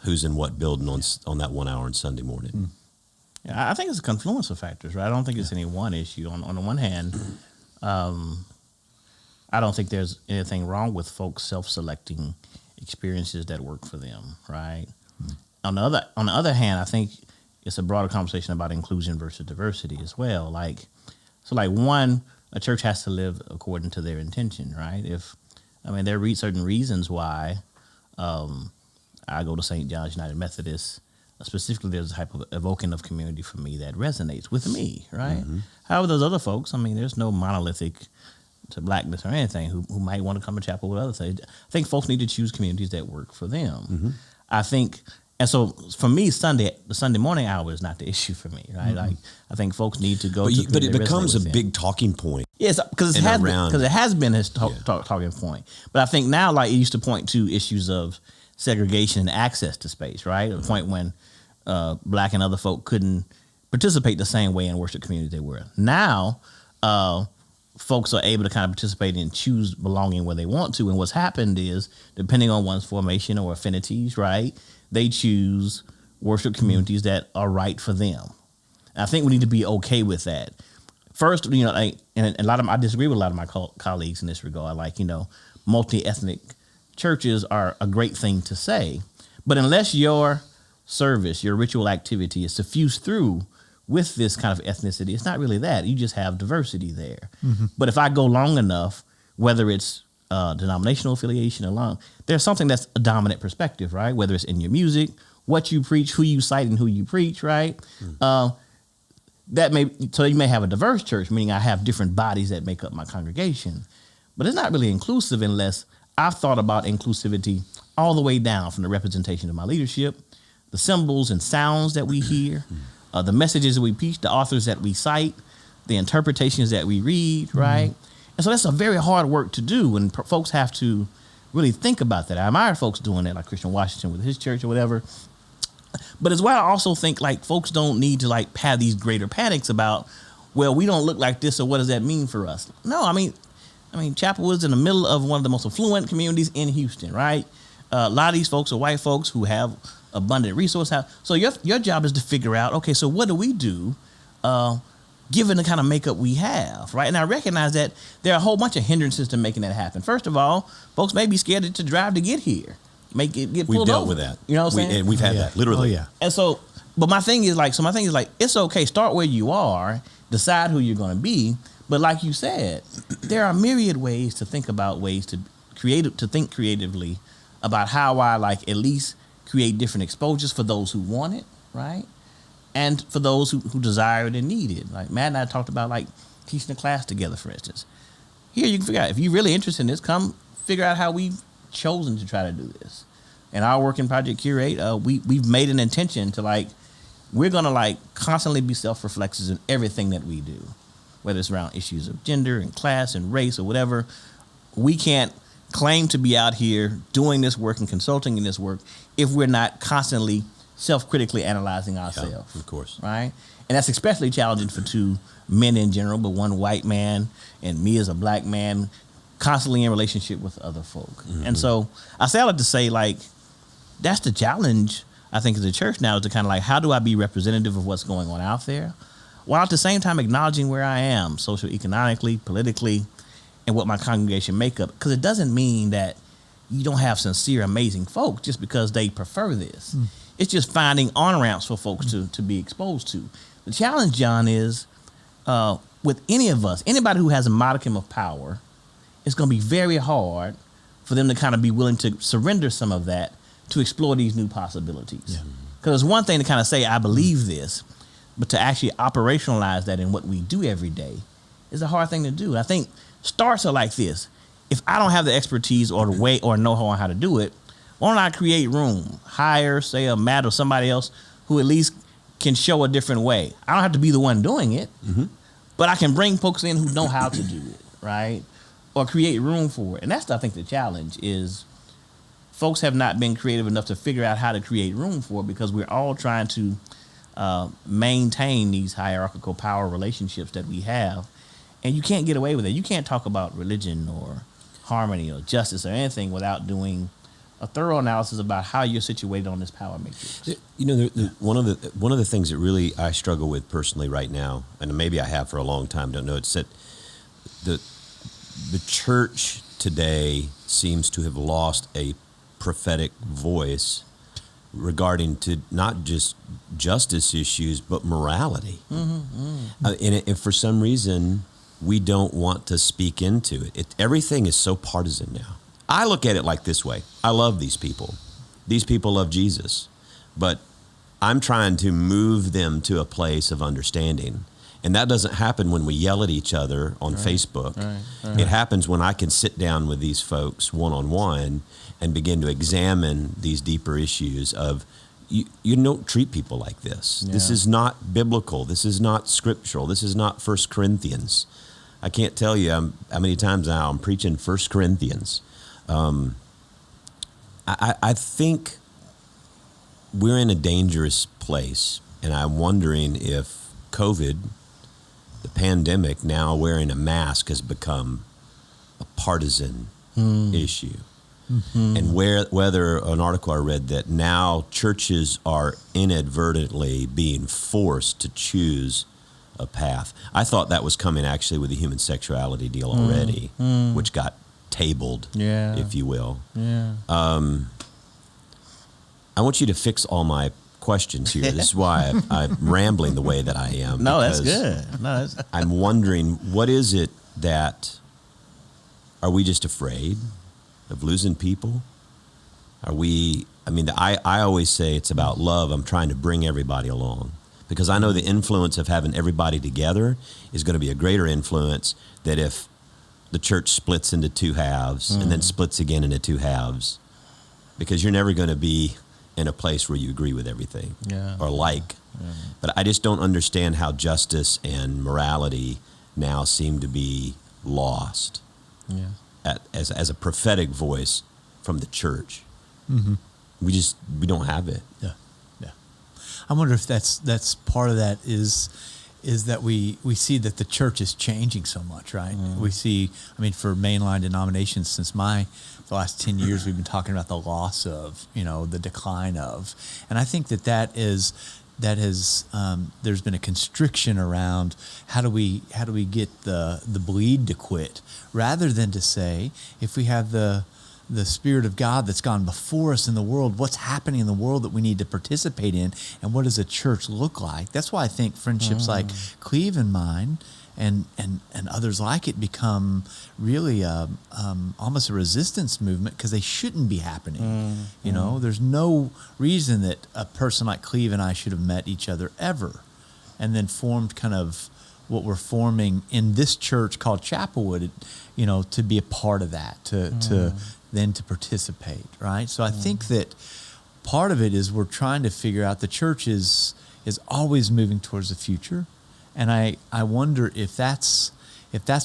who's in what building on that 1 hour on Sunday morning. Yeah, I think it's a confluence of factors, right? I don't think it's any one issue. On the one hand, I don't think there's anything wrong with folks self-selecting experiences that work for them, right? On the other hand, I think it's a broader conversation about inclusion versus diversity as well. One, a church has to live according to their intention, right? There are certain reasons why I go to St. John's United Methodist specifically there's a type of evoking of community for me that resonates with me, right? However, those other folks, I mean, there's no monolithic to blackness or anything who might want to come to chapel with others. I think folks need to choose communities that work for them. I think, and so for me, the Sunday morning hour is not the issue for me, right? Like, I think folks need to go but it becomes a big talking point. Yes, because it has been his talking point. But I think now, like, it used to point to issues of segregation and access to space, right? At a point when black and other folk couldn't participate the same way in worship communities they were. Now, folks are able to kind of participate and choose belonging where they want to. And what's happened is, depending on one's formation or affinities, right, they choose worship communities that are right for them. And I think we need to be okay with that. First, you know, and I disagree with a lot of my colleagues in this regard. Like, you know, multi-ethnic churches are a great thing to say, but unless your service, your ritual activity is suffused through with this kind of ethnicity, it's not really that. You just have diversity there. But if I go long enough, whether it's denominational affiliation or long, there's something that's a dominant perspective, right? Whether it's in your music, what you preach, who you cite, and who you preach, right? So you may have a diverse church, meaning I have different bodies that make up my congregation, but it's not really inclusive unless I've thought about inclusivity all the way down from the representation of my leadership, the symbols and sounds that we hear, the messages that we preach, the authors that we cite, the interpretations that we read, right? And so that's a very hard work to do, and folks have to really think about that. I admire folks doing that, like Christian Washington with his church or whatever. But as well, I also think like folks don't need to like have these greater panics about, well, we don't look like this, so what does that mean for us? No, I mean, Chapelwood's in the middle of one of the most affluent communities in Houston, right? A lot of these folks are white folks who have abundant resources. So your job is to figure out, okay, so what do we do given the kind of makeup we have, right? And I recognize that there are a whole bunch of hindrances to making that happen. First of all, folks may be scared to drive to get here. Get pulled over. We've dealt with that. You know what I'm saying? And we've had that, literally. Oh, yeah. And so, but my thing is like, it's okay, start where you are, decide who you're going to be. But like you said, there are myriad ways to think about ways to think creatively about how I like at least create different exposures for those who want it, right? And for those who desire it and need it. Like Matt and I talked about like teaching a class together, for instance. Here you can figure out, if you're really interested in this, come figure out how we've chosen to try to do this. In our work in Project Curate, we've made an intention to like, we're gonna like constantly be self-reflexives in everything that we do, whether it's around issues of gender and class and race or whatever. We can't claim to be out here doing this work and consulting in this work if we're not constantly self-critically analyzing ourselves. Yeah, of course. Right? And that's especially challenging for two men in general, but one white man and me as a black man constantly in relationship with other folk. And so I say all that to say, like, that's the challenge, I think, as a church now, is to kind of like, how do I be representative of what's going on out there, while at the same time acknowledging where I am socioeconomically, politically, and what my congregation make up. Because it doesn't mean that you don't have sincere, amazing folks just because they prefer this. It's just finding on-ramps for folks to be exposed to. The challenge, John, is with any of us, anybody who has a modicum of power, it's going to be very hard for them to kind of be willing to surrender some of that to explore these new possibilities. Because it's one thing to kind of say, I believe this, but to actually operationalize that in what we do every day is a hard thing to do. And I think starts are like this. If I don't have the expertise or the way or know-how on how to do it, why don't I create room, hire, say, a Matt or somebody else who at least can show a different way. I don't have to be the one doing it, but I can bring folks in who know how to do it, right? Or create room for it. And that's, I think, the challenge is folks have not been creative enough to figure out how to create room for it because we're all trying to maintain these hierarchical power relationships that we have. And you can't get away with it. You can't talk about religion or harmony or justice or anything without doing a thorough analysis about how you're situated on this power matrix. You know, one of the things that really I struggle with personally right now, and maybe I have for a long time, don't know, it's that the church today seems to have lost a prophetic voice regarding to not just justice issues but morality. And for some reason, we don't want to speak into it. Everything is so partisan now. I look at it like this way. I love these people. These people love Jesus. But I'm trying to move them to a place of understanding. And that doesn't happen when we yell at each other on Facebook. Right. It happens when I can sit down with these folks one-on-one and begin to examine these deeper issues of, you don't treat people like this. Yeah. This is not biblical. This is not scriptural. This is not 1 Corinthians. I can't tell you how many times now I'm preaching 1 Corinthians. I think we're in a dangerous place, and I'm wondering if COVID, the pandemic, now wearing a mask, has become a partisan issue. Mm-hmm. And whether an article I read that now churches are inadvertently being forced to choose a path. I thought that was coming actually with the human sexuality deal already, which got tabled, if you will. Yeah. I want you to fix all my questions here. This is why I'm rambling the way that I am. No, that's good. I'm wondering, what is it that, are we just afraid of losing people? Are we, I always say it's about love. I'm trying to bring everybody along, because I know the influence of having everybody together is going to be a greater influence than if the church splits into two halves and then splits again into two halves, because you're never going to be in a place where you agree with everything or like. Yeah. But I just don't understand how justice and morality now seem to be lost as a prophetic voice from the church. Mm-hmm. We don't have it. Yeah. I wonder if that's part of that is that we see that the church is changing so much, right? We see, for mainline denominations, since the last 10 years, we've been talking about the loss of, the decline of, and I think that has there's been a constriction around how do we get the bleed to quit, rather than to say, if we have the Spirit of God that's gone before us in the world, what's happening in the world that we need to participate in, and what does a church look like? That's why I think friendships like Cleve and mine and others like it become really almost a resistance movement, because they shouldn't be happening. There's no reason that a person like Cleve and I should have met each other ever and then formed kind of what we're forming in this church called Chapelwood, to be a part of that, to participate, right? So I think that part of it is we're trying to figure out, the church is always moving towards the future, and I wonder if that's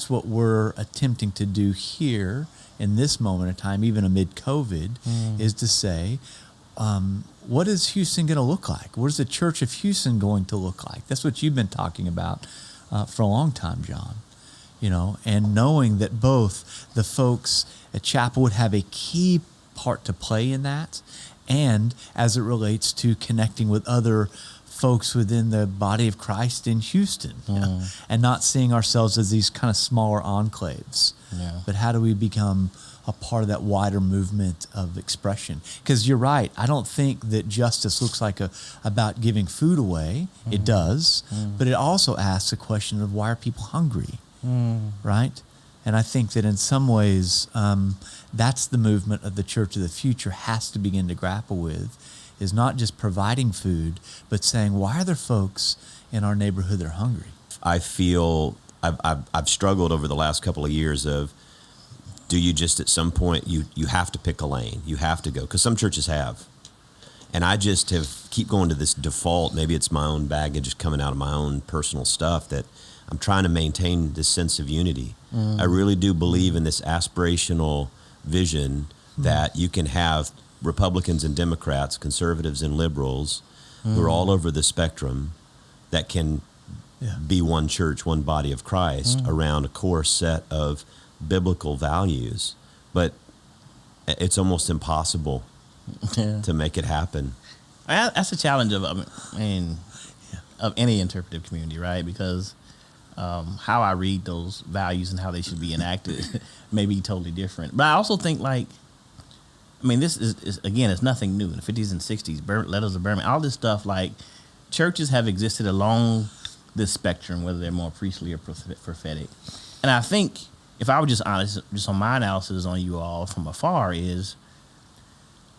what we're attempting to do here in this moment of time, even amid COVID, is to say, what is Houston going to look like? What is the Church of Houston going to look like? That's what you've been talking about for a long time, John. And knowing that both the folks at Chapelwood have a key part to play in that, and as it relates to connecting with other folks within the body of Christ in Houston, and not seeing ourselves as these kind of smaller enclaves, but how do we become a part of that wider movement of expression? Because you're right, I don't think that justice looks like about giving food away. It does, but it also asks the question of, why are people hungry? Right? And I think that in some ways, that's the movement of the church of the future has to begin to grapple with, is not just providing food, but saying, why are there folks in our neighborhood that are hungry? I feel I've struggled over the last couple of years of, do you just at some point, you have to pick a lane, you have to go, because some churches have. And I just keep going to this default, maybe it's my own baggage coming out of my own personal stuff, that I'm trying to maintain this sense of unity. I really do believe in this aspirational vision that you can have Republicans and Democrats, conservatives and liberals, who are all over the spectrum, that can be one church, one body of Christ around a core set of biblical values. But it's almost impossible to make it happen. That's the challenge of any interpretive community, right? Because how I read those values and how they should be enacted may be totally different. But I also think, this is again, it's nothing new. In the 50s and 60s, letters of Birmingham, all this stuff, churches have existed along this spectrum, whether they're more priestly or prophetic. And I think, if I were just honest, just on my analysis on you all from afar, is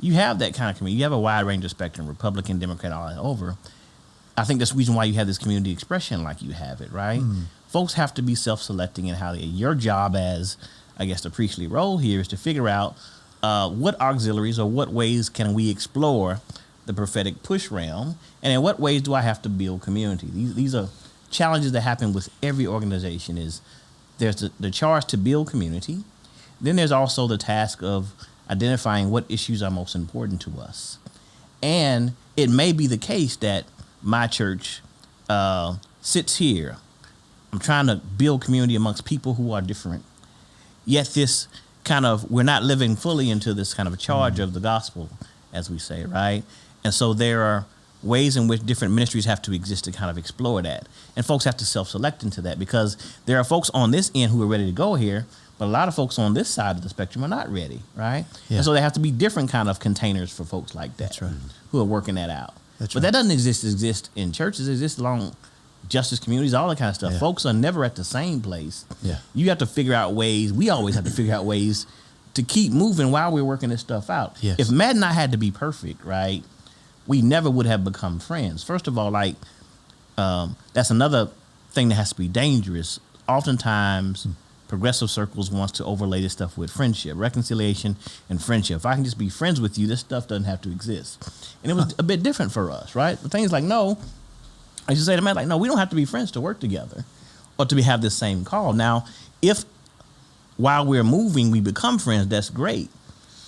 you have that kind of community. You have a wide range of spectrum, Republican, Democrat, all that over. I think that's the reason why you have this community expression like you have it, right? Folks have to be self-selecting in how your job as, I guess, the priestly role here is to figure out what auxiliaries or what ways can we explore the prophetic push realm, and in what ways do I have to build community? These are challenges that happen with every organization. Is there's the charge to build community, then there's also the task of identifying what issues are most important to us. And it may be the case that my church sits here. I'm trying to build community amongst people who are different. Yet this we're not living fully into this kind of a charge of the gospel, as we say, right? And so there are ways in which different ministries have to exist to kind of explore that. And folks have to self-select into that, because there are folks on this end who are ready to go here, but a lot of folks on this side of the spectrum are not ready, right? Yeah. And so there have to be different kind of containers for folks like that. That's right. Who are working that out. That's but right. that doesn't exist in churches. It exists along justice communities, all that kind of stuff. Yeah. Folks are never at the same place. Yeah. You have to figure out ways. We always have to figure out ways to keep moving while we're working this stuff out. Yes. If Matt and I had to be perfect, right, we never would have become friends. First of all, that's another thing that has to be dangerous. Oftentimes, progressive circles wants to overlay this stuff with friendship, reconciliation, and friendship. If I can just be friends with you, this stuff doesn't have to exist. And it was a bit different for us, right? The thing is no, I used to say to Matt, no, we don't have to be friends to work together or to have this same call. Now, if while we're moving, we become friends, that's great.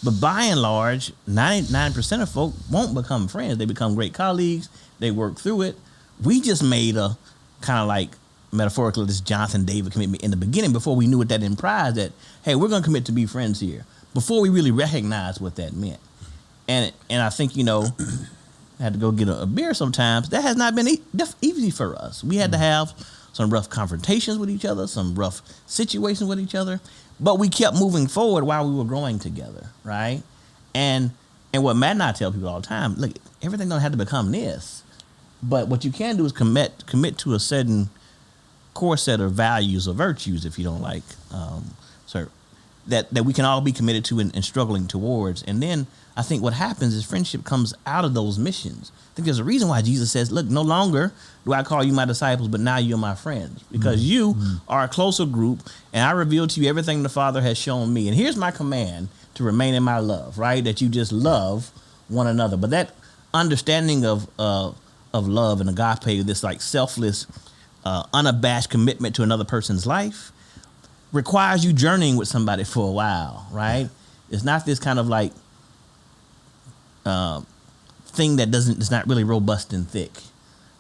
But by and large, 99% of folk won't become friends. They become great colleagues. They work through it. We just made a kind of metaphorically this Jonathan David commitment in the beginning before we knew what that implied, that, hey, we're going to commit to be friends here, before we really recognized what that meant. And I think, I had to go get a beer sometimes. That has not been easy for us. We had to have some rough confrontations with each other, some rough situations with each other, but we kept moving forward while we were growing together, right? And what Matt and I tell people all the time, look, everything don't have to become this, but what you can do is commit to a certain core set of values or virtues, if you don't like, that we can all be committed to and struggling towards. And then I think what happens is friendship comes out of those missions. I think there's a reason why Jesus says, look, no longer do I call you my disciples, but now you're my friends, because you are a closer group, and I reveal to you everything the Father has shown me. And here's my command, to remain in my love, right? That you just love one another. But that understanding of love and agape, this selfless, unabashed commitment to another person's life, requires you journeying with somebody for a while, right? It's not this kind of thing that it's not really robust and thick.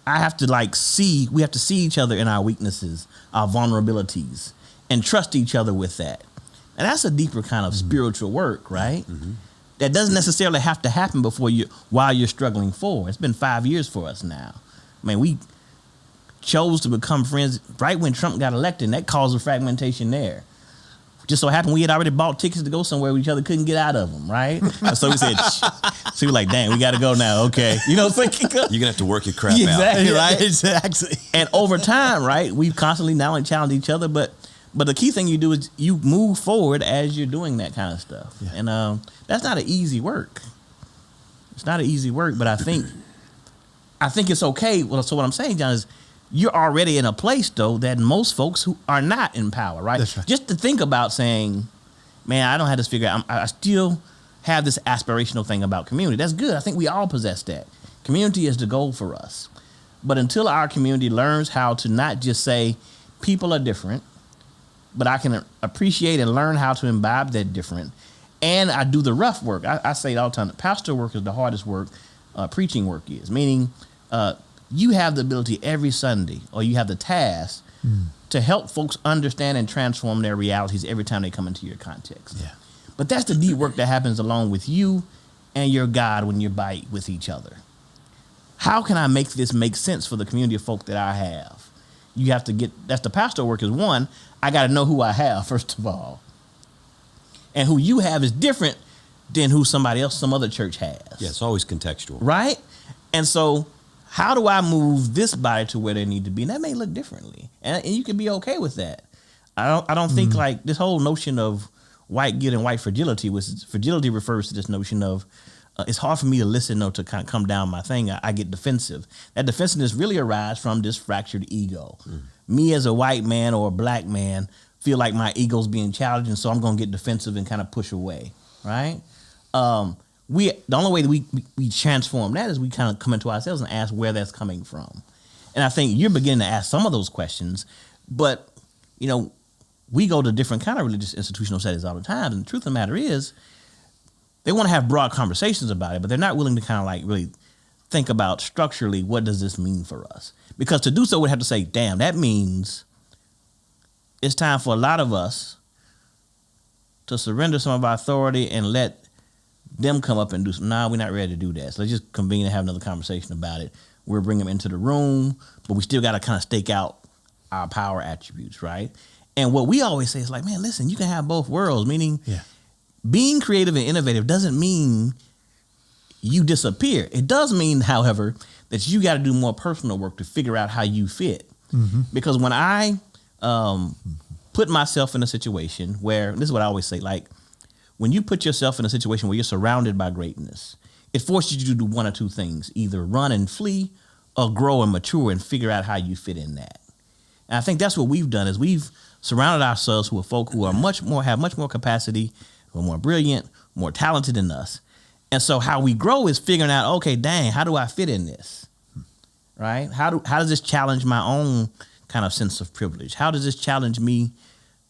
I have to we have to see each other in our weaknesses, our vulnerabilities, and trust each other with that. And that's a deeper kind of spiritual work, right? Mm-hmm. That doesn't necessarily have to happen while you're struggling forward. It's been 5 years for us now. I mean, we chose to become friends right when Trump got elected, and that caused a fragmentation there. Just so happened we had already bought tickets to go somewhere with each other, couldn't get out of them, right? So we said, so we were like, dang, we got to go now, okay. You're going to have to work your crap out. Exactly, right? Exactly. And over time, right, we've constantly not only challenged each other, but the key thing you do is you move forward as you're doing that kind of stuff. Yeah. And that's not an easy work. It's not an easy work, but I think it's okay. Well, so what I'm saying, John, is you're already in a place, though, that most folks who are not in power, right? That's right. Just to think about saying, man, I don't have this figure out. I still have this aspirational thing about community. That's good. I think we all possess that. Community is the goal for us. But until our community learns how to not just say people are different, but I can appreciate and learn how to imbibe that different, and I do the rough work. I say it all the time. Pastor work is the hardest work preaching work is, meaning you have the ability every Sunday, or you have the task to help folks understand and transform their realities every time they come into your context. Yeah. But that's the deep work that happens along with you and your God when you're with each other. How can I make this make sense for the community of folk that I have? You have to that's the pastoral work is one. I got to know who I have, first of all. And who you have is different than who some other church has. Yeah, it's always contextual. Right? And so how do I move this body to where they need to be? And that may look differently. And you can be okay with that. I don't think this whole notion of white guilt and white fragility, which fragility refers to this notion of it's hard for me to listen or to kind of come down my thing. I get defensive. That defensiveness really arises from this fractured ego. Me as a white man or a black man feel like my ego's being challenged, and so I'm going to get defensive and kind of push away, right? The only way that we transform that is we kind of come into ourselves and ask where that's coming from. And I think you're beginning to ask some of those questions, but, we go to different kind of religious institutional settings all the time, and the truth of the matter is, they want to have broad conversations about it, but they're not willing to kind of like really think about structurally, what does this mean for us? Because to do so, we'd have to say, damn, that means it's time for a lot of us to surrender some of our authority and let them come up and do some. Nah, we're not ready to do that. So let's just convene and have another conversation about it. We'll bring them into the room, but we still got to kind of stake out our power attributes, right? And what we always say is like, man, listen, you can have both worlds, meaning being creative and innovative doesn't mean you disappear. It does mean, however, that you got to do more personal work to figure out how you fit. Because when I put myself in a situation where, this is what I always say, like when you put yourself in a situation where you're surrounded by greatness, it forces you to do one or two things, either run and flee or grow and mature and figure out how you fit in that. And I think that's what we've done is we've surrounded ourselves with folk who are have much more capacity, who are more brilliant, more talented than us. And so how we grow is figuring out, okay, dang, how do I fit in this? Right? How does this challenge my own kind of sense of privilege? How does this challenge me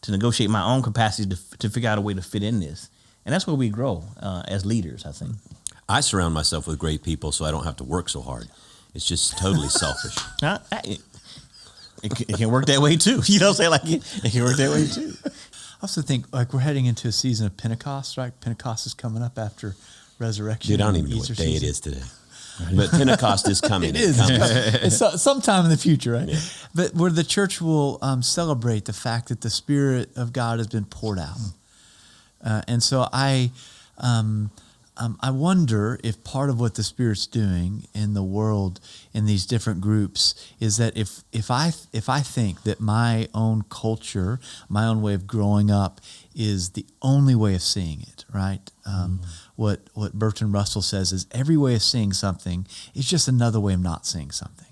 to negotiate my own capacity to figure out a way to fit in this? And that's where we grow as leaders, I think. I surround myself with great people so I don't have to work so hard. It's just totally selfish. It can work that way too. You know what I'm saying? Like it can work that way too. I also think like we're heading into a season of Pentecost, right? Pentecost is coming up after resurrection. Dude, I don't even know what day it is today. But Pentecost is coming. It is. It's sometime in the future, right? Yeah. But where the church will celebrate the fact that the Spirit of God has been poured out. And so I wonder if part of what the Spirit's doing in the world in these different groups is that if I think that my own culture, my own way of growing up is the only way of seeing it, right? What Bertrand Russell says is every way of seeing something is just another way of not seeing something.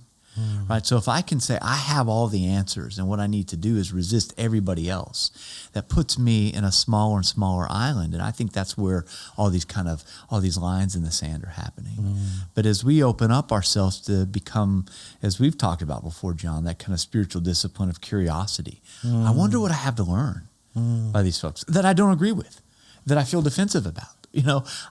Right. So if I can say I have all the answers and what I need to do is resist everybody else, that puts me in a smaller and smaller island. And I think that's where all these lines in the sand are happening. But as we open up ourselves to become, as we've talked about before, John, that kind of spiritual discipline of curiosity, I wonder what I have to learn by these folks that I don't agree with, that I feel defensive about.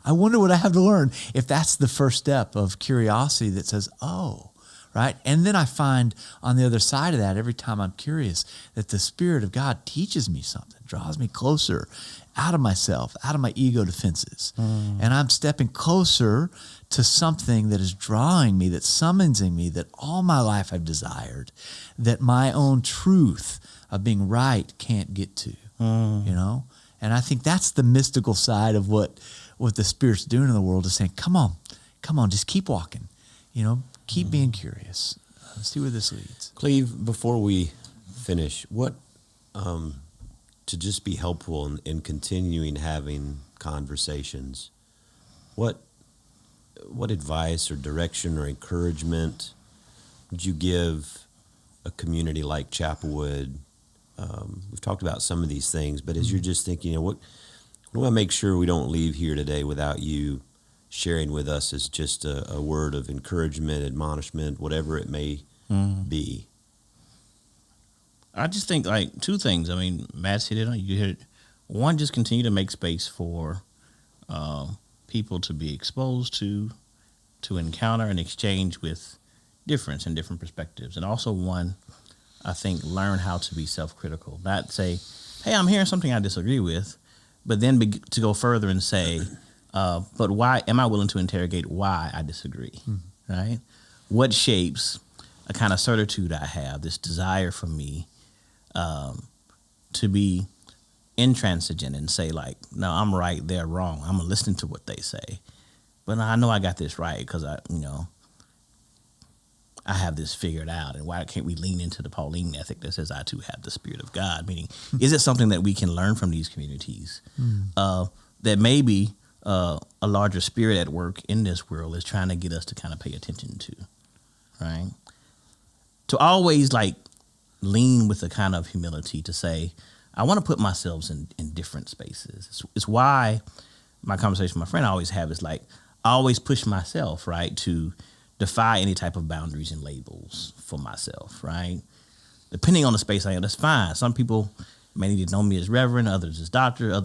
I wonder what I have to learn if that's the first step of curiosity that says, oh, right? And then I find on the other side of that, every time I'm curious, that the Spirit of God teaches me something, draws me closer out of myself, out of my ego defenses. And I'm stepping closer to something that is drawing me, that's summoning me, that all my life I've desired, that my own truth of being right can't get to, And I think that's the mystical side of what the Spirit's doing in the world, is saying, come on, just keep walking, keep being curious. Let's see where this leads. Cleve, before we finish, what to just be helpful in continuing having conversations, what advice or direction or encouragement would you give a community like Chapelwood? We've talked about some of these things, but as you're just thinking, what do I make sure we don't leave here today without you sharing with us as just a word of encouragement, admonishment, whatever it may be? I just think like two things. I mean, Matt's hit it on. You hit it. One, just continue to make space for people to be exposed to encounter and exchange with difference and different perspectives. And also one, I think, learn how to be self-critical. Not say, hey, I'm hearing something I disagree with, but then to go further and say, but why am I willing to interrogate why I disagree, right? What shapes a kind of certitude I have, this desire for me to be intransigent and say like, no, I'm right, they're wrong. I'm listening to what they say. But I know I got this right because I have this figured out. And why can't we lean into the Pauline ethic that says I too have the Spirit of God? Meaning, is it something that we can learn from these communities that maybe a larger spirit at work in this world is trying to get us to kind of pay attention to, right? To always like lean with a kind of humility to say, I want to put myself in different spaces. It's why my conversation with my friend I always have is like, I always push myself, right, to defy any type of boundaries and labels for myself, right? Depending on the space I am, that's fine. Some people may need to know me as reverend, others as doctor,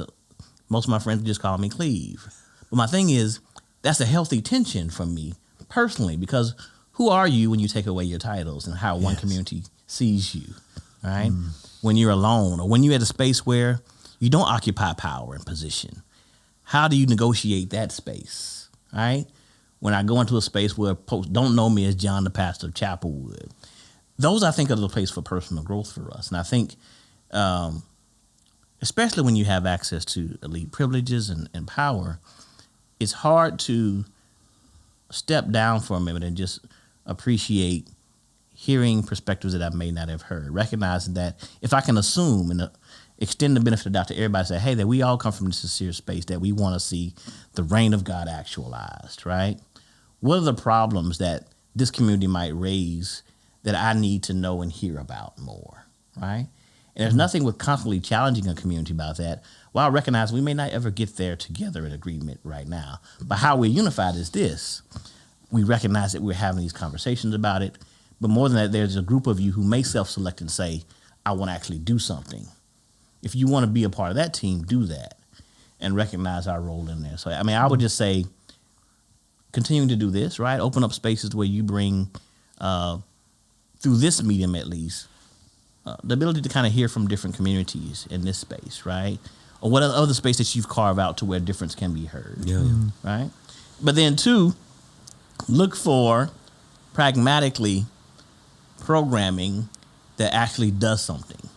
most of my friends just call me Cleve. But my thing is, that's a healthy tension for me personally, because who are you when you take away your titles and how one community sees you, right? When you're alone or when you're at a space where you don't occupy power and position, how do you negotiate that space, right? When I go into a space where folks don't know me as John, the pastor of Chapelwood, those I think are the place for personal growth for us. And I think, especially when you have access to elite privileges and power, it's hard to step down for a minute and just appreciate hearing perspectives that I may not have heard, recognizing that if I can assume and extend the benefit of doubt to everybody, say, hey, that we all come from this sincere space, that we want to see the reign of God actualized, right? What are the problems that this community might raise that I need to know and hear about more, right? And there's nothing with constantly challenging a community about that. While I recognize we may not ever get there together in agreement right now, but how we're unified is this. We recognize that we're having these conversations about it, but more than that, there's a group of you who may self-select and say, I want to actually do something. If you want to be a part of that team, do that and recognize our role in there. So, I mean, I would just say, continuing to do this, right? Open up spaces where you bring, through this medium at least, the ability to kind of hear from different communities in this space, right? Or what other space that you've carved out to where difference can be heard, right? But then two, look for pragmatically programming that actually does something.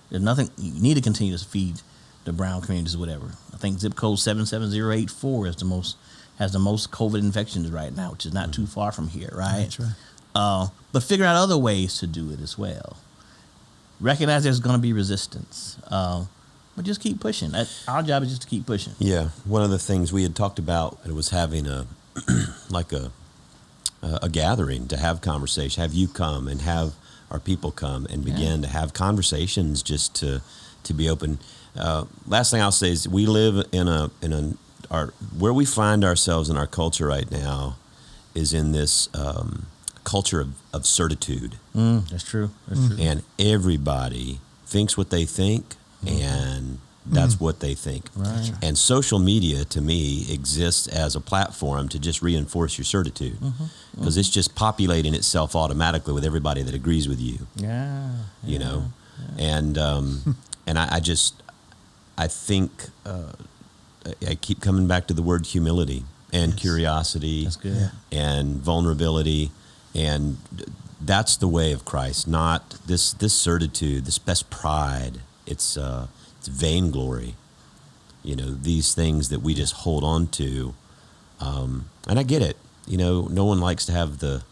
There's nothing, you need to continue to feed the brown communities or whatever. I think zip code 77084 has the most COVID infections right now, which is not too far from here, right? That's right. But figure out other ways to do it as well. Recognize there's going to be resistance, but just keep pushing. Our job is just to keep pushing. Yeah, one of the things we had talked about was having a gathering to have conversation, have you come and have our people come and begin to have conversations, just to be open. Last thing I'll say is we live in where we find ourselves in our culture right now is in this culture of certitude. That's true. That's true. And everybody thinks what they think, and that's what they think. Right. And social media, to me, exists as a platform to just reinforce your certitude, because it's just populating itself automatically with everybody that agrees with you. You know, and I think I keep coming back to the word humility and curiosity. That's good. And vulnerability. And that's the way of Christ, not this certitude, this pride. It's vainglory, you know, these things that we just hold on to. And I get it. You know, no one likes to have the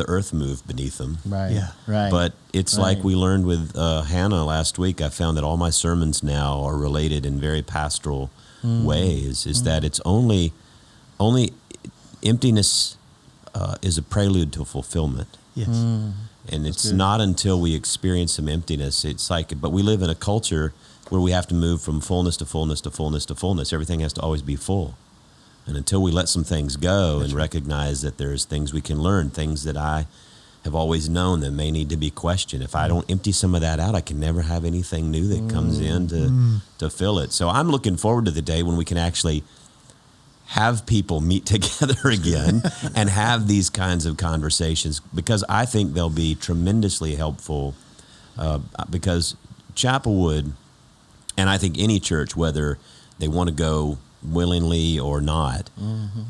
earth move beneath them. Right. Yeah. Right. But it's like we learned with Hannah last week. I found that all my sermons now are related in very pastoral ways, is that it's only emptiness is a prelude to fulfillment. Yes. And it's not until we experience some emptiness. It's like, but we live in a culture where we have to move from fullness to fullness to fullness to fullness. Everything has to always be full. And until we let some things go and recognize that there's things we can learn, things that I have always known that may need to be questioned. If I don't empty some of that out, I can never have anything new that comes in to fill it. So I'm looking forward to the day when we can actually have people meet together again and have these kinds of conversations, because I think they'll be tremendously helpful, because Chapelwood, and I think any church, whether they want to go willingly or not,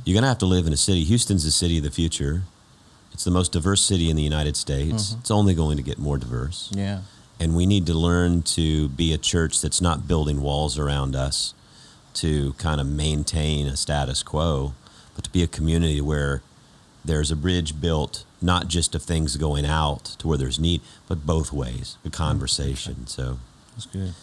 you're going to have to live in a city. Houston's the city of the future. It's the most diverse city in the United States. It's only going to get more diverse. Yeah. And we need to learn to be a church that's not building walls around us to kind of maintain a status quo, but to be a community where there's a bridge built, not just of things going out to where there's need, but both ways, a conversation. So That's good.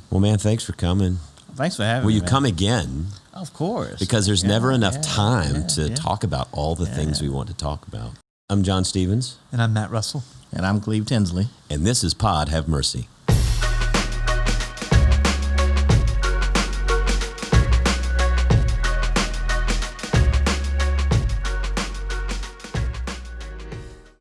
Well, man, thanks for coming. Thanks for having Will me. you man. come again? Of course. Because there's Yeah, never enough yeah, time yeah, to yeah. talk about all the things we want to talk about. I'm John Stevens, And I'm Matt Russell. And I'm Cleve Tinsley. and this is Pod Have Mercy.